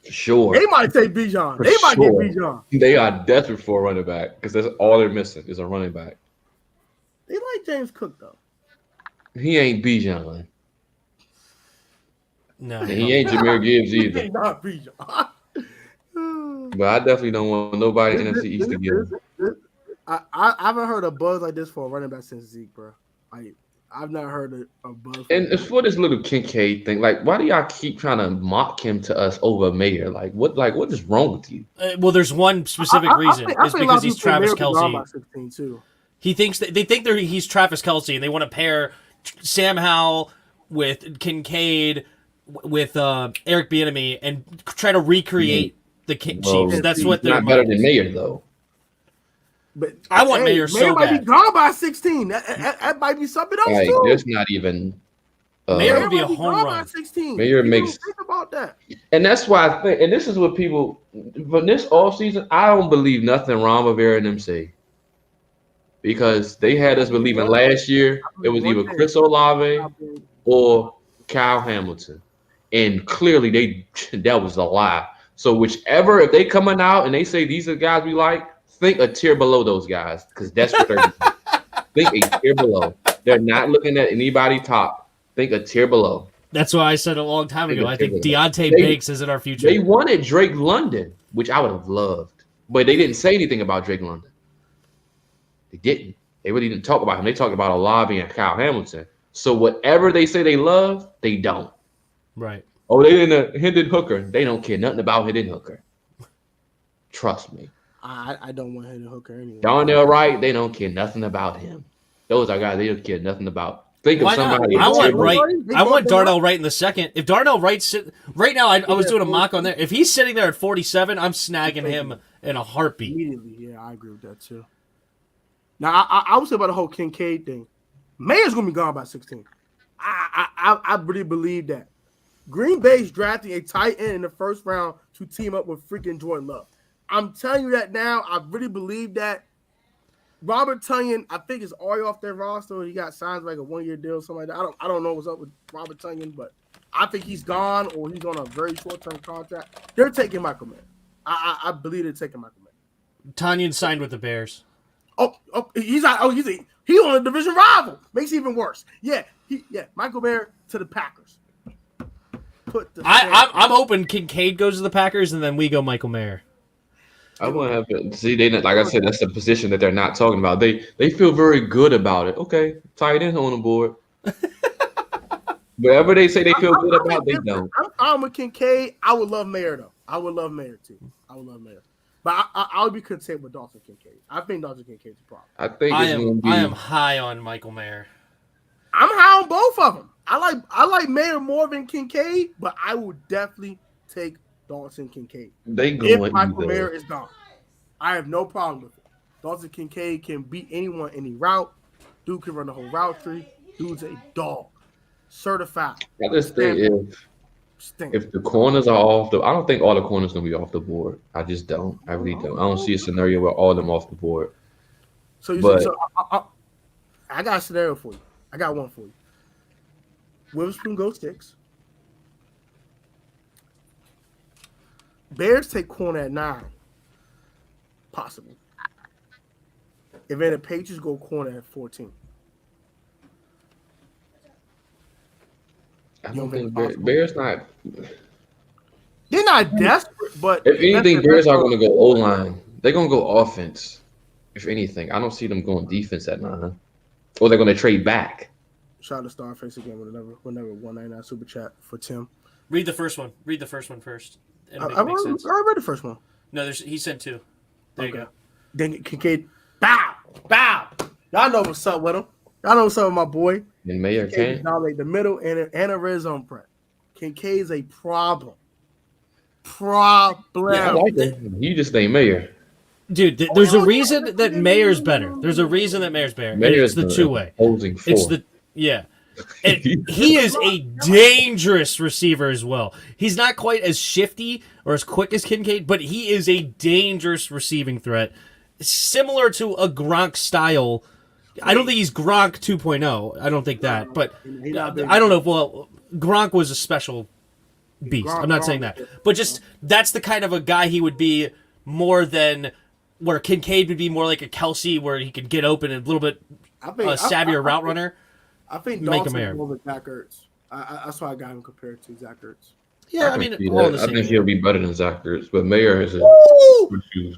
For sure. They might take Bijan. They might get Bijan. They are desperate for a running back because that's all they're missing is a running back. They like James Cook though. He ain't Bijan. No, And he ain't Jahmyr Gibbs either. They not Bijan. But I definitely don't want nobody in NFC East to get him. I haven't heard a buzz like this for a running back since Zeke, bro. Like I've not heard a buzz. And it's for this little Kincaid thing. Like, why do y'all keep trying to mock him to us over Mayer? What is wrong with you? well, there's one specific reason. I It's think because he's Travis Kelce. By 16 too. He thinks they think he's Travis Kelce, and they want to pair Sam Howell with Kincaid with Eric Bieniemy and try to recreate the Chiefs. That's what they're not better than Mayer though. But I want Mayer so might bad. be gone by 16. That might be something else Like, too. there's not even. Mayer would be a might home gone run. by 16. Mayer People makes- don't think about that. And that's why I think, and this is what people from this offseason, I don't believe nothing Ron Rivera and them say. Because they had us believing last year it was either Chris Olave or Kyle Hamilton. And clearly that was a lie. So whichever, if they coming out and they say these are the guys we like, think a tier below those guys. Because that's what they're doing. Think a tier below. They're not looking at anybody top. Think a tier below. That's why I said a long time ago. I think Deontay Banks is in our future. They wanted Drake London, which I would have loved. But they didn't say anything about Drake London. They didn't. They really didn't talk about him. They talked about Olave and Kyle Hamilton. So whatever they say they love, they don't. Right. Oh, they didn't Hendon Hooker. They don't care nothing about Hendon Hooker. Trust me. I don't want Hendon Hooker anyway. Darnell Wright, they don't care nothing about him. Those are guys they don't care nothing about. Think of Why not? somebody. I want Wright. Wright. I want Darnell Wright in the second. If Darnell Wright's right now, I was doing a mock on there. If he's sitting there at 47, I'm snagging him in a heartbeat. Immediately, yeah, I agree with that too. Now, I would say about the whole Kincaid thing. Mayer's gonna be gone by 16. I really believe that. Green Bay's drafting a tight end in the first round to team up with freaking Jordan Love. I'm telling you that now. I really believe that. Robert Tonyan, I think, is already off their roster. He got signed like a 1-year deal, something like that. I don't know what's up with Robert Tonyan, but I think he's gone or he's on a very short-term contract. They're taking Michael Mayer. I believe they're taking Michael Mayer. Tanyan signed with the Bears. He's on a division rival. Makes it even worse. Yeah, Michael Mayer to the Packers. I'm hoping Kincaid goes to the Packers and then we go Michael Mayer. I want to have to see. They like I said, that's the position that they're not talking about. They feel very good about it. Okay, tight end on the board. Whatever they say they feel good about, they don't. I'm fine with Kincaid. I would love Mayer though. I would love Mayer too. I would love Mayer, but I would be content with Dawson Kincaid. I think Dawson Kincaid's a problem. I think I am high on Michael Mayer. I'm high on both of them. I like Mayer more than Kincaid, but I would definitely take Dawson Kincaid. If Michael Mayer is gone, I have no problem with it. Dawson Kincaid can beat anyone any route. Dude can run the whole route tree. Dude's a dog. certified. I just think if the corners are off I don't think all the corners gonna be off the board. I just don't. I really don't. I don't see a scenario where all of them off the board. So I got a scenario for you. I got one for you. Witherspoon goes 6. Bears take corner at 9. Possible. And then the Patriots go corner at 14. I don't think Bears not. They're not desperate, but if anything, Bears are going to go O-line. They're going to go offense. If anything, I don't see them going defense at 9, or they're going to trade back. Shout out to Starface again with another 199 super chat for Tim. Read the first one. Read the first one first. I already read the first one. No, he sent 2. There you go. Then Kincaid, bow. Y'all know what's up with him. Y'all know what's up with my boy. And Mayer can dominate the middle and a red zone prep. Kincaid's a problem. Yeah, I like him. He just ain't Mayer. Dude, there's a reason that Mayer's better. There's a reason that Mayer's better. It's the two-way. It's the And he is a dangerous receiver as well. He's not quite as shifty or as quick as Kincaid, but he is a dangerous receiving threat. Similar to a Gronk style. I don't think he's Gronk 2.0. I don't think that. But I don't know. Well, Gronk was a special beast. I'm not saying that. But just that's the kind of a guy he would be more than where Kincaid would be more like a Kelsey where he could get open and a little bit savvier route runner. I think Dalton's more than Zach Ertz. That's why I got him compared to Zach Ertz. Yeah, I mean, I think he'll be better than Zach Ertz, but Mayer is a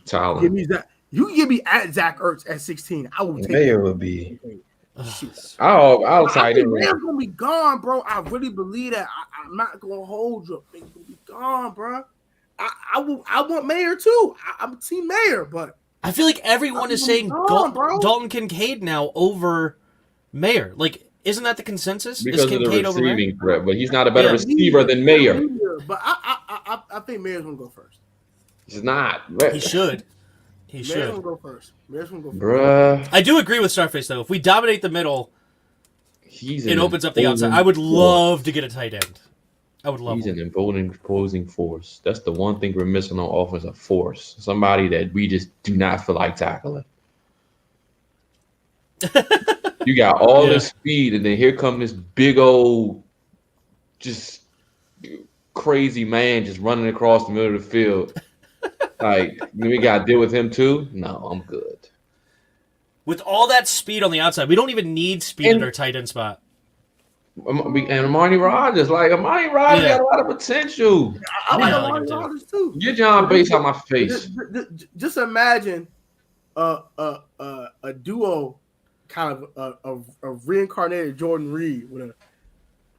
talent. Give me that. You can give me at Zach Ertz at 16. I will take Mayer would be. I'll tight him. Mayer's gonna be gone, bro. I really believe that. I'm not gonna hold you. He's gonna be gone, bro. I want Mayer too. I'm Team Mayer, but I feel like everyone is saying Dalton Kincaid now over Mayer. Like, isn't that the consensus? Because of the receiving threat, but he's not a better receiver than Mayer. But I think Mayer's gonna go first. He's not. He should. Mayer's gonna go first. Bruh. I do agree with Starface though. If we dominate the middle, it opens up the outside. I would love to get a tight end. I would love. He's an imposing force. That's the one thing we're missing on offense: a force. Somebody that we just do not feel like tackling. You got all this speed, and then here come this big old, just crazy man just running across the middle of the field. Like, we got to deal with him too? No, I'm good. With all that speed on the outside, we don't even need speed at our tight end spot. And Amani Rodgers, got a lot of potential. I like Amani Rodgers too. Get John Bates out my face. Just imagine a duo, kind of a reincarnated Jordan Reed with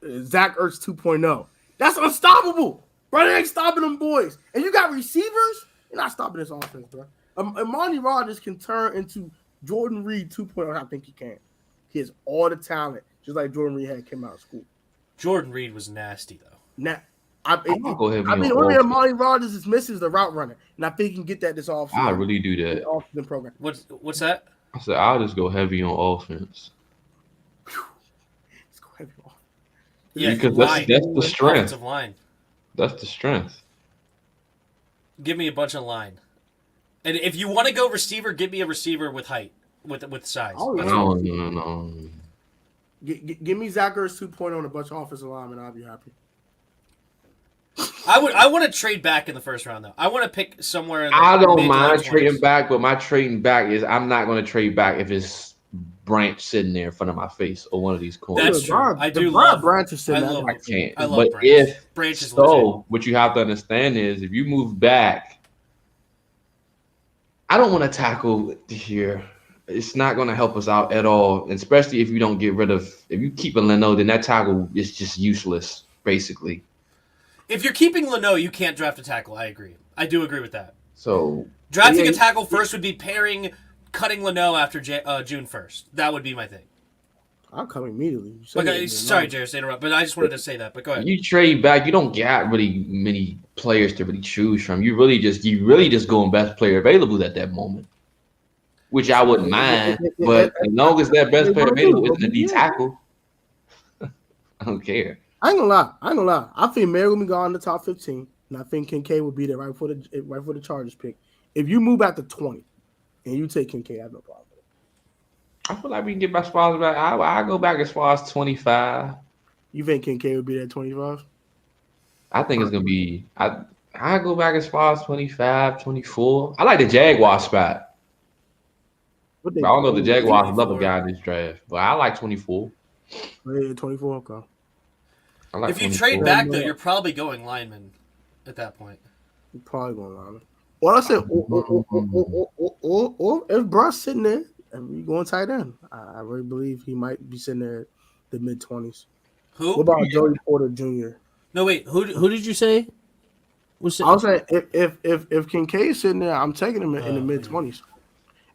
a Zach Ertz 2.0. That's unstoppable, bro. They ain't stopping them boys. And you got receivers, you're not stopping this offense, bro. Amani Rodgers can turn into Jordan Reed 2.0. I think he can. He has all the talent, just like Jordan Reed came out of school. Jordan Reed was nasty though. Now, only Amani Rodgers is missing is the route runner, and I think he can get that this offseason. I really do that. Offseason program. What's that? I said I'll just go heavy on offense. Let's go heavy on offense. Yeah, because that's the strength. Line. That's the strength. Give me a bunch of line, and if you want to go receiver, give me a receiver with height, with size. Oh, no. Give me Zach Ertz 2.0 and a bunch of offensive linemen. I'll be happy. I want to trade back in the first round though. I want to pick somewhere in the I don't mind trading back, but my trading back is I'm not going to trade back if it's Branch sitting there in front of my face or one of these corners. That's true. I do love Branch is sitting there. I can't. I love but Branch. if Branch is so, what you have to understand is if you move back, I don't want to tackle here. It's not going to help us out at all, especially if you don't get rid of. If you keep a Leno, then that tackle is just useless, basically. If you're keeping Leno, you can't draft a tackle. I agree. I do agree with that. So drafting a tackle first would be cutting Leno after June 1st. That would be my thing. I'll come immediately. Sorry, Jairus, to interrupt, but I just wanted to say that. But go ahead. You trade back, you don't got really many players to really choose from. You really just going best player available at that moment, which I wouldn't mind. But as long as that best player available isn't a D tackle. I don't care. I ain't gonna lie. I think Mary will be gone in the top 15, and I think Kincaid will be there right before the Chargers pick. If you move out to 20 and you take Kincaid, I have no problem with it. I feel like we can get my spots back. I go back as far as 25. You think Kincaid will be there at 25? I think it's gonna be. I go back as far as 25, 24. I like the Jaguar spot. What I they don't know if the Jaguars 24. love a guy in this draft, but I like 24. Yeah, 24. Okay. I like If you 24. trade back though, you're probably going lineman at that point. You're probably going to Well, I said, or if Bruss sitting there and we going tight end, I really believe he might be sitting there at the mid 20s. Who? What about Joey Porter Jr.? No, wait. Who did you say? I was saying if Kincaid's sitting there, I'm taking him in the mid 20s.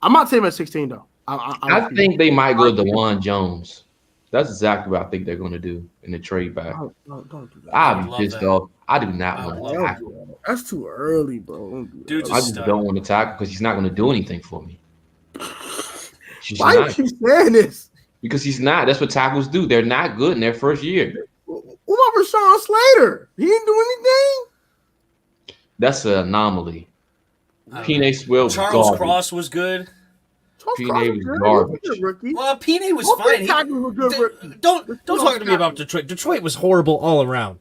I'm not taking him at 16 though. I think they might go to DeJuan Jones. That's exactly what I think they're going to do in the trade back. Don't do that. I'd be pissed off. I do not I want would to love tackle. That's too early, bro. Don't do that. Dude's a I just stud. don't want to tackle because he's not going to do anything for me. Why you keep saying this? Because he's not. That's what tackles do. They're not good in their first year. What about Rashawn Slater? He didn't do anything. That's an anomaly. Pene Swill was Charles garbage. Cross was good. Pene was garbage. Well, Pene was Both fine. tackles were good rookies. Don't talk to me about Detroit. Detroit was horrible all around.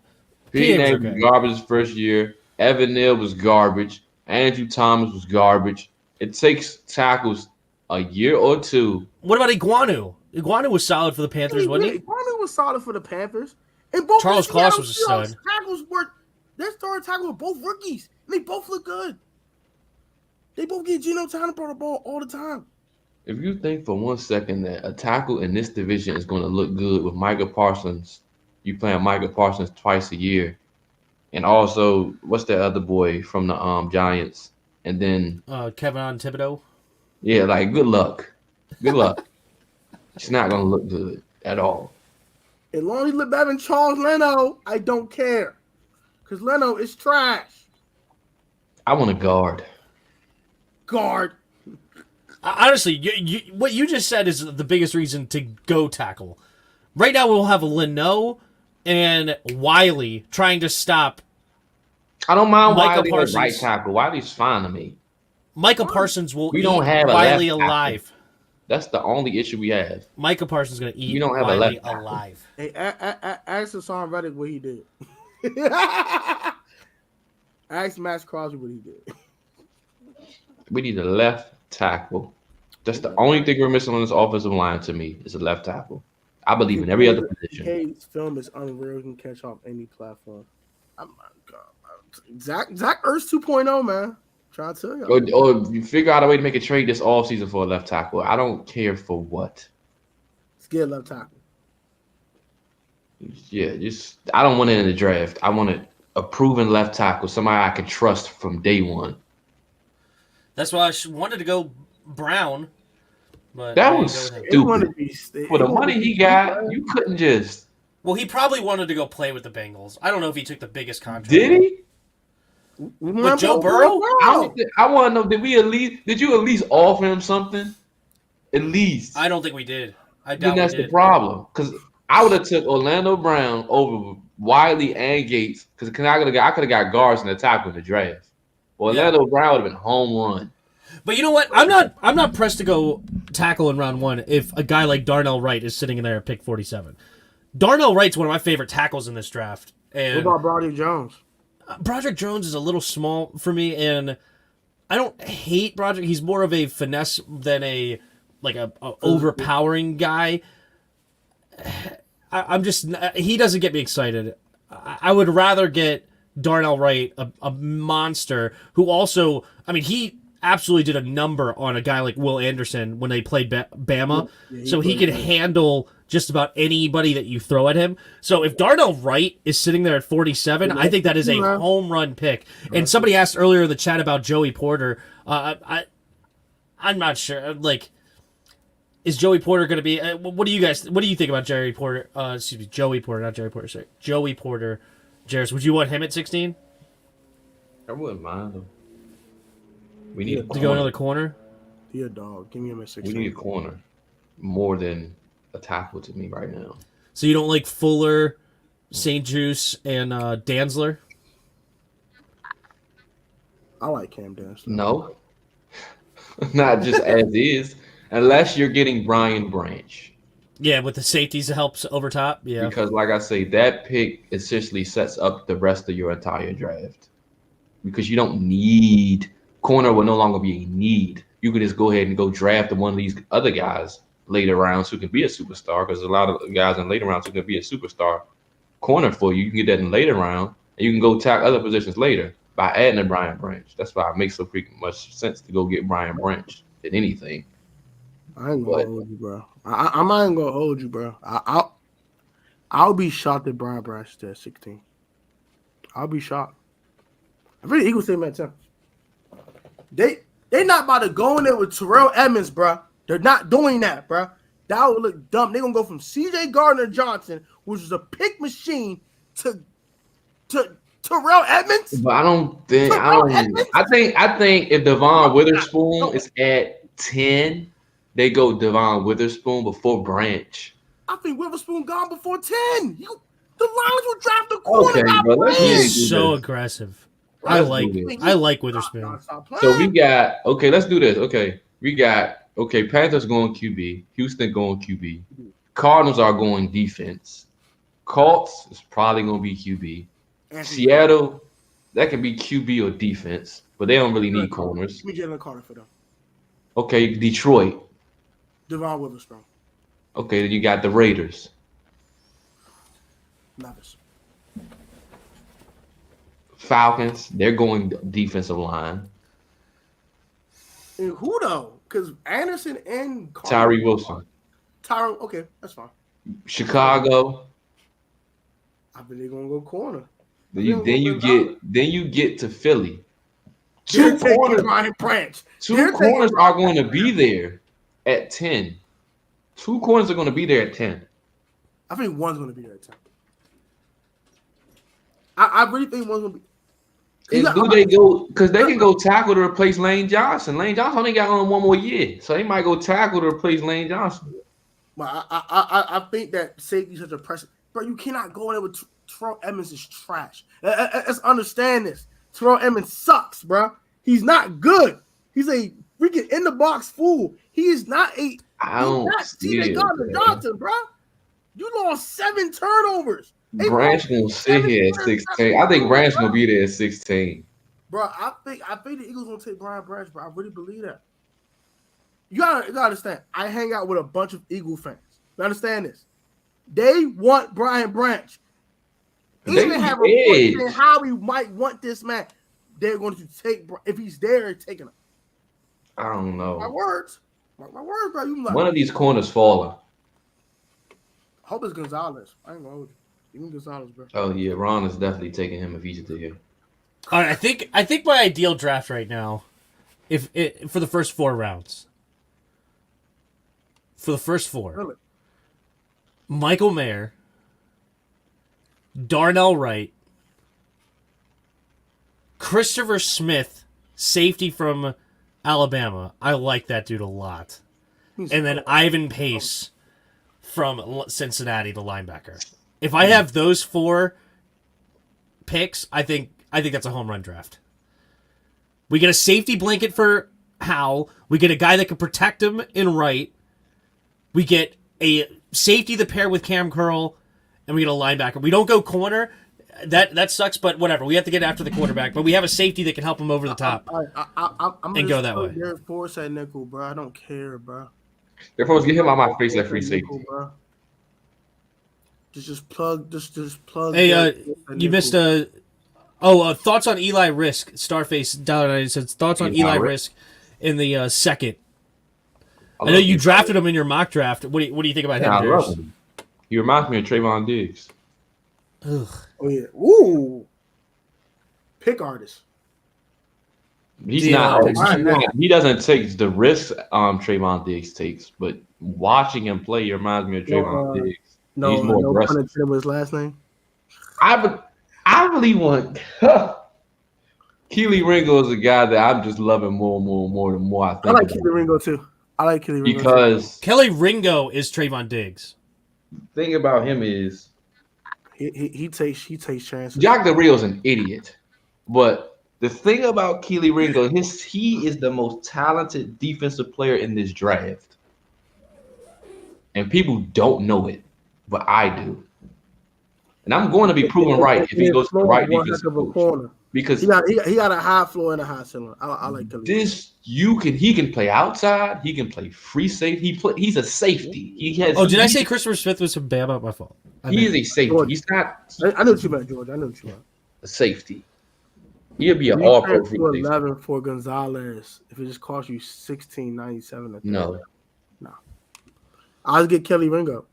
Pene was garbage his first year. Evan Neal was garbage. Andrew Thomas was garbage. It takes tackles a year or two. What about Iguanu? Iguanu was solid for the Panthers, wasn't he? Iguanu was solid for the Panthers. And both Charles Cross was a stud. Tackles were their starting tackles were both rookies. And they both look good. They both get Geno Tannenbaum the ball all the time. If you think for 1 second that a tackle in this division is going to look good with Micah Parsons, you playing Micah Parsons twice a year, and also what's that other boy from the Giants, and then Kevin Thibodeau. Yeah, like good luck. It's not going to look good at all. As long as he look better than Charles Leno, I don't care. Because Leno is trash. I want a guard. Guard. Honestly, what you just said is the biggest reason to go tackle. Right now, we'll have Leno and Wiley trying to stop. I don't mind Micah Wiley Parsons. at right tackle. Wiley's fine to me. Micah Parsons will We eat don't have a Wiley left tackle. alive. That's the only issue we have. Micah Parsons is going to eat We don't have a Wiley left tackle. alive. Hey, ask Hassan Reddick what he did. Ask Max Crosby what he did. We need a left tackle. That's the only thing we're missing on this offensive line to me is a left tackle. I believe in every other position. His film is unreal. He can catch off any platform. Oh my God. Zach Ertz 2.0, man. Trying to tell you. Or you figure out a way to make a trade this offseason for a left tackle. I don't care for what. Let's get a left tackle. Yeah, I don't want it in the draft. I want a proven left tackle, somebody I can trust from day one. That's why I wanted to go Brown. But That was stupid. For the money he got, you couldn't just. Well, he probably wanted to go play with the Bengals. I don't know if he took the biggest contract. Did he? With Joe Burrow? I want to know, did you at least offer him something? At least. I don't think we did. I doubt Then that's we the did. problem. Because I would have took Orlando Brown over Wiley and Gates. Because I could have got guards in the tackle in the draft. Orlando Brown would have been home run. But you know what? I'm not pressed to go tackle in round one if a guy like Darnell Wright is sitting in there at pick 47. Darnell Wright's one of my favorite tackles in this draft. And what about Broderick Jones? Broderick Jones is a little small for me, and I don't hate Broderick. He's more of a finesse than a overpowering guy. I'm just he doesn't get me excited. I would rather get Darnell Wright, a monster who also, I mean, he absolutely did a number on a guy like Will Anderson when they played Bama. Yeah, so he could handle just about anybody that you throw at him. So if Darnell Wright is sitting there at 47, I think that is a home run pick. And somebody asked earlier in the chat about Joey Porter. I'm not sure. Like, is Joey Porter going to be? What do you think about Joey Porter? Joey Porter, not Jerry Porter. Sorry, Joey Porter. Jairus, would you want him at 16? I wouldn't mind him. We need to go another corner. Be a dog. Give me him at 16. We need a corner more than a tackle to me right now. So you don't like Fuller, St. Juice, and Danzler? I like Cam Danzler. No, not just as is, unless you're getting Brian Branch. Yeah, with the safeties it helps over top. Yeah. Because, like I say, that pick essentially sets up the rest of your entire draft. Because you don't need corner will no longer be a need. You can just go ahead and go draft one of these other guys later rounds who can be a superstar. Because a lot of guys in later rounds who can be a superstar corner for you. You can get that in later round, and you can go tack other positions later by adding a Brian Branch. That's why it makes so freaking much sense to go get Brian Branch than anything. I ain't gonna hold you, bro. I'm not even gonna hold you, bro. I'll be shocked if Brian Branch is at 16. I'll be shocked. I think the Eagles take him at 10. They not about to go in there with Terrell Edmonds, bro. They're not doing that, bro. That would look dumb. They're gonna go from C.J. Gardner-Johnson, which is a pick machine, to Terrell Edmonds. But I don't think I think if Devon Witherspoon is at 10, they go Devon Witherspoon before Branch. I think Witherspoon gone before 10. The Lions will draft the corner. Okay, bro. He's so aggressive. I like Witherspoon. So we got let's do this. We got Panthers going QB, Houston going QB, Cardinals are going defense, Colts is probably going to be QB, Seattle that can be QB or defense, but they don't really need corners. Give me Jalen Carter for them. Okay, Detroit. Devon Witherspoon. Okay, then you got the Raiders. Mavis. Falcons, they're going defensive line. And who though? Because Anderson and Carter. Tyree Wilson. Okay, that's fine. Chicago. I think they're gonna go corner. Then you get to Philly. Two corners, Brian Branch. Two corners are going to be there at 10. Two corners are going to be there at 10. I think one's going to be there at 10. I really think one's going to be. And do they go? Because they can go tackle to replace Lane Johnson. Lane Johnson only got on one more year, so they might go tackle to replace Lane Johnson. Well, I think that safety is such a pressure, bro. You cannot go in there with Terrell Edmonds is trash. Let's understand this. Terrell Edmonds sucks, bro. He's not good. He's a freaking in the box fool. He is not a. I don't see it, Johnson, bro. You lost 7 turnovers. Branch gonna sit here at 16. I think Branch gonna be there at 16. Bro, I think the Eagles gonna take Brian Branch, bro. I really believe that. You gotta understand. I hang out with a bunch of Eagle fans. You understand this? They want Brian Branch. Even have a point in how we might want this man. They're going to take if he's there and taking him. I don't know. My words, bro. You like one of these corners falling. Hope it's Gonzalez. I ain't gonna hold you. Even Gonzalez, bro. Oh yeah, Ron is definitely taking him if he's there. All right, I think my ideal draft right now, for the first 4 rounds. For the first 4, Really? Michael Mayer, Darnell Wright, Christopher Smith, safety from Alabama. I like that dude a lot. And then Ivan Pace from Cincinnati, the linebacker. If I have those 4 picks, I think that's a home run draft. We get a safety blanket for Howell. We get a guy that can protect him in Wright. We get a safety to pair with Cam Curl, and we get a linebacker. We don't go corner. That sucks, but whatever. We have to get after the quarterback, but we have a safety that can help him over the top I'm and go that way. Derek Force at nickel, bro. I don't care, bro. They're supposed to get him out my face at free safety. Bro. Just plug. Hey, you missed a. Thoughts on Eli Risk? Starface down says thoughts on Eli Risk in the second. I know you drafted him in your mock draft. What do you think about him? I love him. He reminds me of Trayvon Diggs. Ugh. Oh yeah. Ooh. Pick artist. He doesn't take the risks Trayvon Diggs takes, but watching him play, he reminds me of Trayvon Diggs. He's more aggressive. What his last name? I really want Keely Ringo is a guy that I'm just loving more and more the more I think. I like Keely Ringo too. Because Kelly Ringo is Trayvon Diggs. thing about him is he takes chances. Jack Del Rio's an idiot, but the thing about Keely Ringo, he is the most talented defensive player in this draft, and people don't know it, but I do. And I'm going to be proven right if he goes to the right defensive coach. Because he got a high floor and a high ceiling. I like he can play outside, he can play free safety. He's a safety. Did I say Christopher Smith was a bad about my fault? He is a safety. George. He's not. I know what you meant, George. I know what you meant. A safety. He'll be an all-pro free safety. 11 for Gonzalez. If it just costs you $16.97. No. I'll get Kelly Ringo.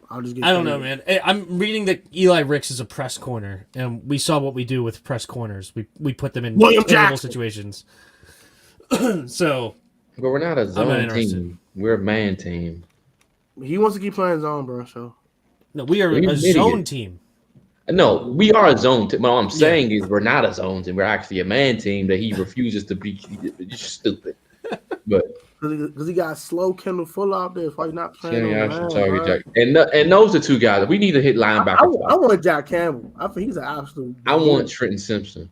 I don't know, man. I'm reading that Eli Ricks is a press corner, and we saw what we do with press corners. We put them in terrible situations. So, but we're not a zone team. We're a man team. He wants to keep playing zone, bro. So, no, we are a zone team. No, we are a zone team. What I'm saying is we're not a zone team. We're actually a man team that he refuses to be. It's stupid. But. Because he got slow Kendall Fuller out there. That's why he's not playing. And those are two guys. We need to hit linebacker. I want Jack Campbell. I think he's an absolute. I want Trenton Simpson.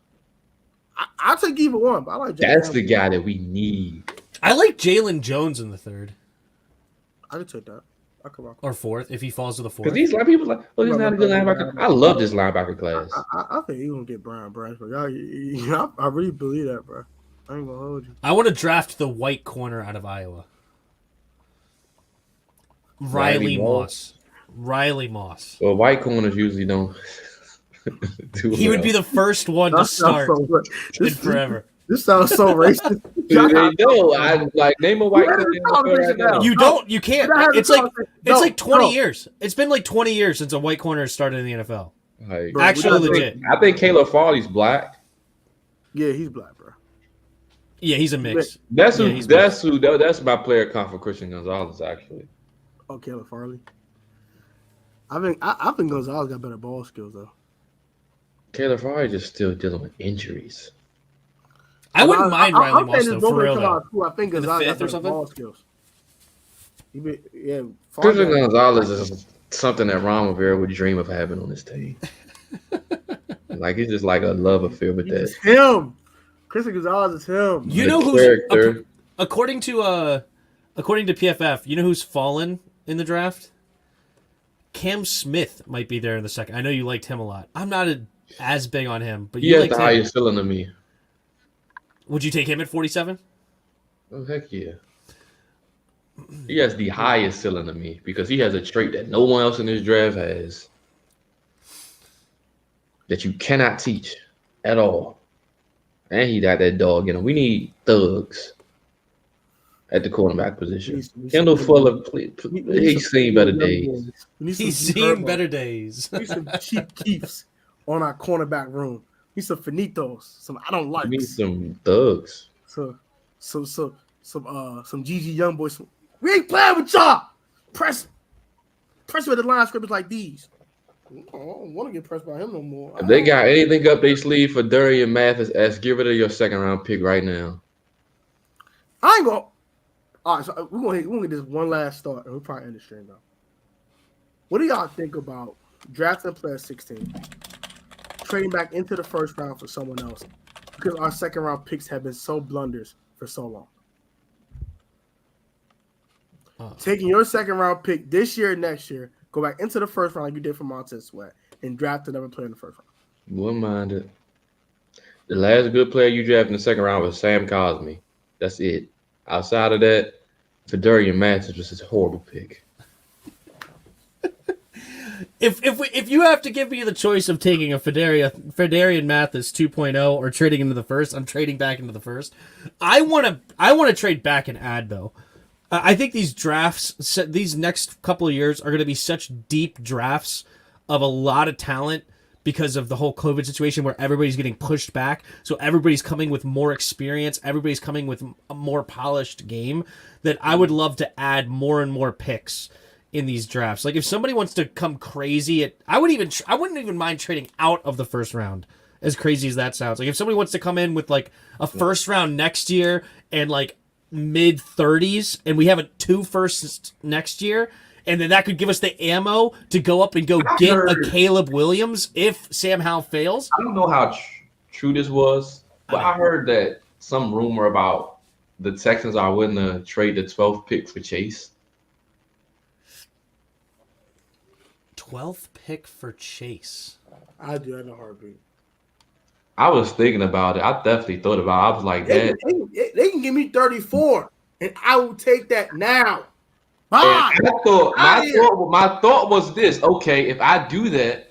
I'll take either one, but I like Jack That's Campbell. the guy that we need. I like Jalen Jones in the third. I could take that. I could rock. Or fourth, if he falls to the fourth. Because these people like, well, he's not a good linebacker. I love this linebacker class. I think he's going to get Brian Bradford. I really believe that, bro. I ain't gonna hold you. I want to draft the white corner out of Iowa. Riley Moss. Well, white corners usually don't do He would be the first one to start in forever. This sounds so racist. I like name a white corner. Right you don't. You can't. It's like 20 years. It's been like 20 years since a white corner has started in the NFL. Like, actually, legit. I think Caleb Farley's black. Yeah, he's black, bro. Yeah, he's a mix. That's my player comp for Christian Gonzalez, actually. Oh, Caleb Farley. I think Gonzalez got better ball skills though. Caleb Farley just still dealing with injuries. I wouldn't mind Riley Moss though, for real though. I think Gonzalez got better ball skills. Christian Gonzalez is something that Ron Rivera would dream of having on his team. Like it's just like a love affair with that. It's him. Christian Gonzalez is him. You know who's according to PFF, you know who's fallen in the draft? Cam Smith might be there in the second. I know you liked him a lot. I'm not as big on him, but you liked him. He has the highest ceiling to me. Would you take him at 47? Oh heck yeah. He has the highest ceiling to me because he has a trait that no one else in this draft has. That you cannot teach at all. And he got that dog in him. We need thugs at the cornerback position. Kendall Fuller, he's seen better days. He's seen better days. We need some cheap keeps on our cornerback room. We need some finitos. Some I don't like. We need some thugs. Some GG young boys. We ain't playing with y'all. Press with the line scrimmage like these. I don't want to get pressed by him no more. If they got anything up their sleeve for Durian Mathis, get rid of your second round pick right now. I ain't gonna. All right, so we're gonna get this one last thought, and we'll probably end the stream though. What do y'all think about drafting a player 16, trading back into the first round for someone else, because our second round picks have been so blunders for so long? Taking your second round pick this year and next year, go back into the first round like you did for Montez Sweat, and draft another player in the first round. Wouldn't mind it. The last good player you drafted in the second round was Sam Cosmi. That's it. Outside of that, Federian Mathis was a horrible pick. If you have to give me the choice of taking a Federian Mathis 2.0 or trading into the first, I'm trading back into the first. I want to trade back and add though. I think these drafts, these next couple of years, are going to be such deep drafts of a lot of talent because of the whole COVID situation where everybody's getting pushed back. So everybody's coming with more experience. Everybody's coming with a more polished game that I would love to add more and more picks in these drafts. Like if somebody wants to come crazy, I wouldn't even mind trading out of the first round, as crazy as that sounds. Like if somebody wants to come in with like a first round next year and like mid-30s, and we have a 2 firsts next year, and then that could give us the ammo to go up and get a Caleb Williams if Sam Howell fails. I don't know how true this was, but I heard that some rumor about the Texans are willing to trade the 12th pick for Chase. 12th pick for Chase. I do that in a heartbeat. I was thinking about it. I definitely thought about it. I was like, that. They can give me 34, and I will take that now. My thought was this. Okay, if I do that,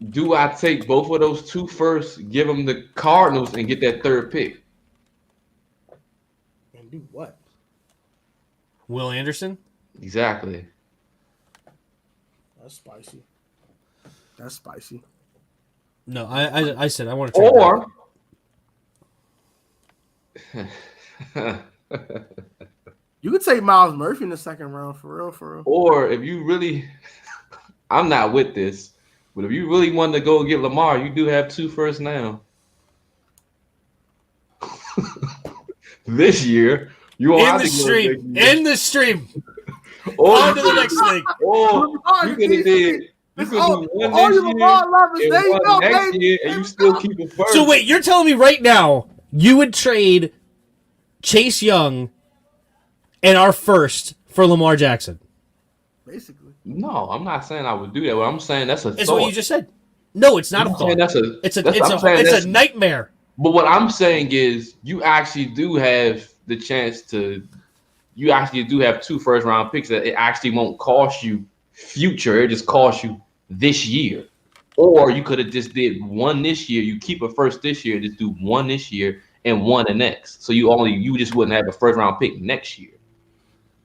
do I take both of those 2 firsts, give them the Cardinals, and get that 3rd pick? And do what? Will Anderson? Exactly. That's spicy. That's spicy. No, I said I want to trade. Or you could take Miles Murphy in the 2nd round for real. Or if you really, I'm not with this, but if you really want to go get Lamar, you do have 2 firsts now. This year, you won't have to In the stream. Or on to the next thing. Or you could have did. You could do one this year and one next year, and you still keep it first. So wait, you're telling me right now you would trade Chase Young and our first for Lamar Jackson? Basically. No, I'm not saying I would do that. What I'm saying that's a thought. It's what you just said. No, it's not a thought. It's a nightmare. But what I'm saying is you actually do have the chance to. You actually do have 2 first-round picks that it actually won't cost you future. It just costs you this year. Or you could have just did 1 this year. You keep a first this year, just do 1 this year and 1 the next. So you just wouldn't have a first-round pick next year.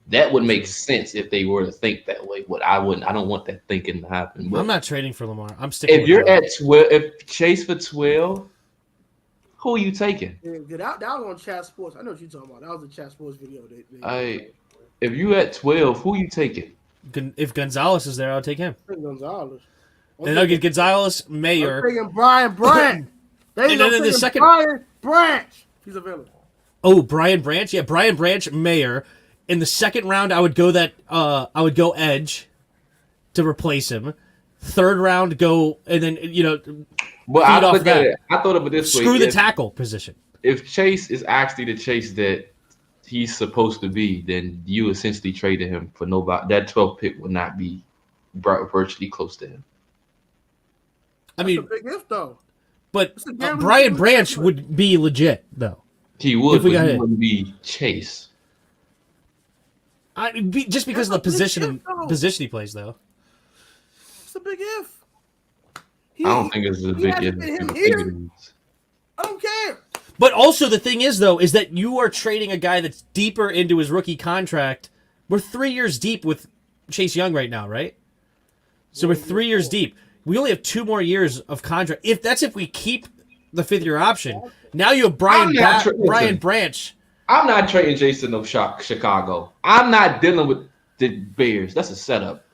That would make sense if they were to think that way. But I wouldn't. I don't want that thinking to happen. But I'm not trading for Lamar. I'm sticking. If you're at 12, if Chase for 12. Who are you taking? Yeah, that was on Chat Sports. I know what you're talking about. That was a Chat Sports video. If you at 12, who are you taking? If Gonzalez is there, I'll take him. Gonzalez. And I'll get Gonzalez, Mayer. I'm taking Brian Branch. And then in the second, Brian Branch. He's available. Oh, Brian Branch. Yeah, Brian Branch, Mayer. In the 2nd round, I would go edge to replace him. 3rd round, go and then Well, I thought of it this way. Screw the tackle position. If Chase is actually the Chase that he's supposed to be, then you essentially traded him for nobody. That 12th pick would not be virtually close to him. I mean, that's a big if though. But Brian Branch would be legit though. He would, but he wouldn't be Chase. Just because of the position he plays though. It's a big if. I don't think it's a big if. I don't care. But also the thing is though, is that you are trading a guy that's deeper into his rookie contract. We're 3 years deep with Chase Young right now, right? So we're 3 years deep. We only have 2 more years of contract. If we keep the 5th-year option, now you have Brian Branch. I'm not trading Jason of Chicago. I'm not dealing with the Bears. That's a setup.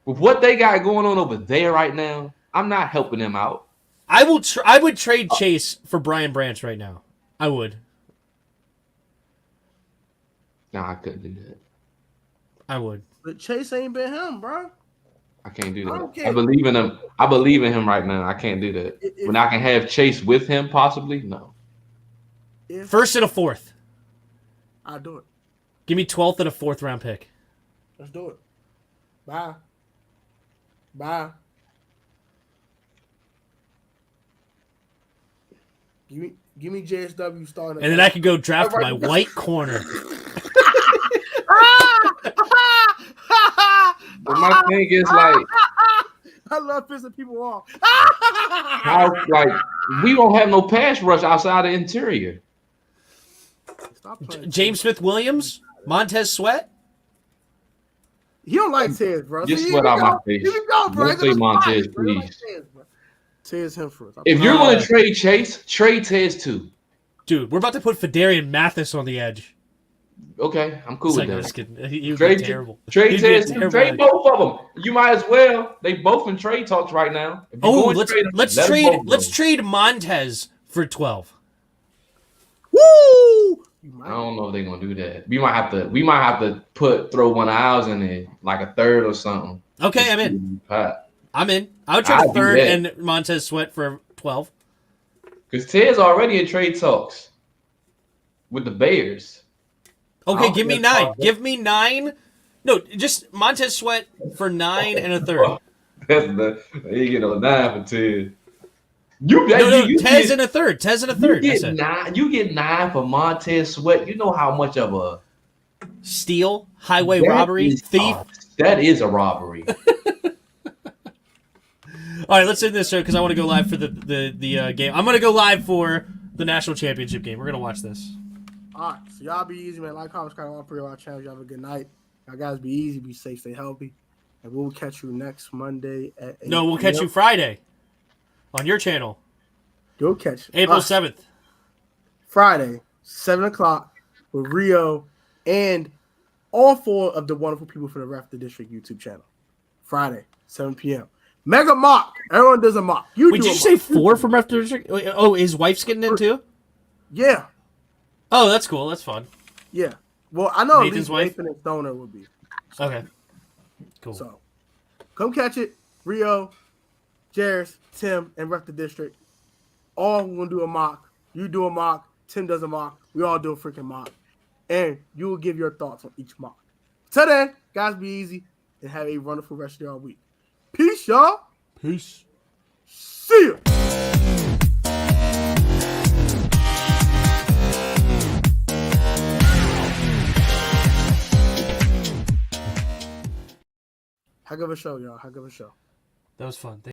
With what they got going on over there right now, I'm not helping them out. I would trade Chase for Brian Branch right now. I would. No, I couldn't do that. I would. But Chase ain't been him, bro. I can't do that. I believe in him. I believe in him right now. I can't do that. When I can have Chase with him, possibly, no. 1st and a 4th. I'll do it. Give me 12th and a 4th round pick. Let's do it. Bye. Give me JSW starting. And then I could go draft my white corner. But my thing is like, I love pissing people off. We don't have no pass rush outside the interior. James Smith-Williams, Montez Sweat. You don't like Tez, bro. Just sweat out my face. Here we go, bro. Don't say Montez, please. Tez him first. If you're going to trade Chase, trade Tez too. Dude, we're about to put Fedarian Mathis on the edge. Okay, I'm cool with that. He would be terrible. Trade Tez, trade both of them. You might as well. They both in trade talks right now. Let's trade Montez for 12. Woo! I don't know if they're gonna do that. We might have to throw one of ours in there, like a third or something. Okay, I'm in. Pat. I'm in. I would try I'd a do third that. and Montez Sweat for 12. Because Ted's already in trade talks with the Bears. Okay, give me 9. Give me 9. No, just Montez Sweat for 9 and a third. You get a 9 for Ted. Tez and a third. Tez and a third. You get 9 for Montez Sweat. You know how much of a steal, highway robbery, thief. That is a robbery. All right, let's end this show because I want to go live for the game. I'm going to go live for the national championship game. We're going to watch this. All right, so y'all be easy, man. Like, comment, subscribe, all 3 of our channels. Y'all have a good night. Y'all guys be easy, be safe, stay healthy. And we'll catch you next Monday at 8 No, we'll catch you Friday on your channel. You'll catch April 7th. Friday, 7 o'clock with Rio and all 4 of the wonderful people from the Ref the District YouTube channel. Friday, 7 p.m. Mega mock. Everyone does a mock. Did you say 4 from Ref the District? Oh, his wife's getting in too? Yeah. Oh, that's cool. That's fun. Yeah. Well, I know Nathan's wife? Nathan and Stoner would be. So. Okay. Cool. So, come catch it. Rio, Jairus, Tim, and Ref the District. All going to do a mock. You do a mock. Tim does a mock. We all do a freaking mock. And you will give your thoughts on each mock. Till then, guys, be easy and have a wonderful rest of your week. Peace, y'all. Peace. See ya. Heck of a show, y'all. Heck of a show. That was fun.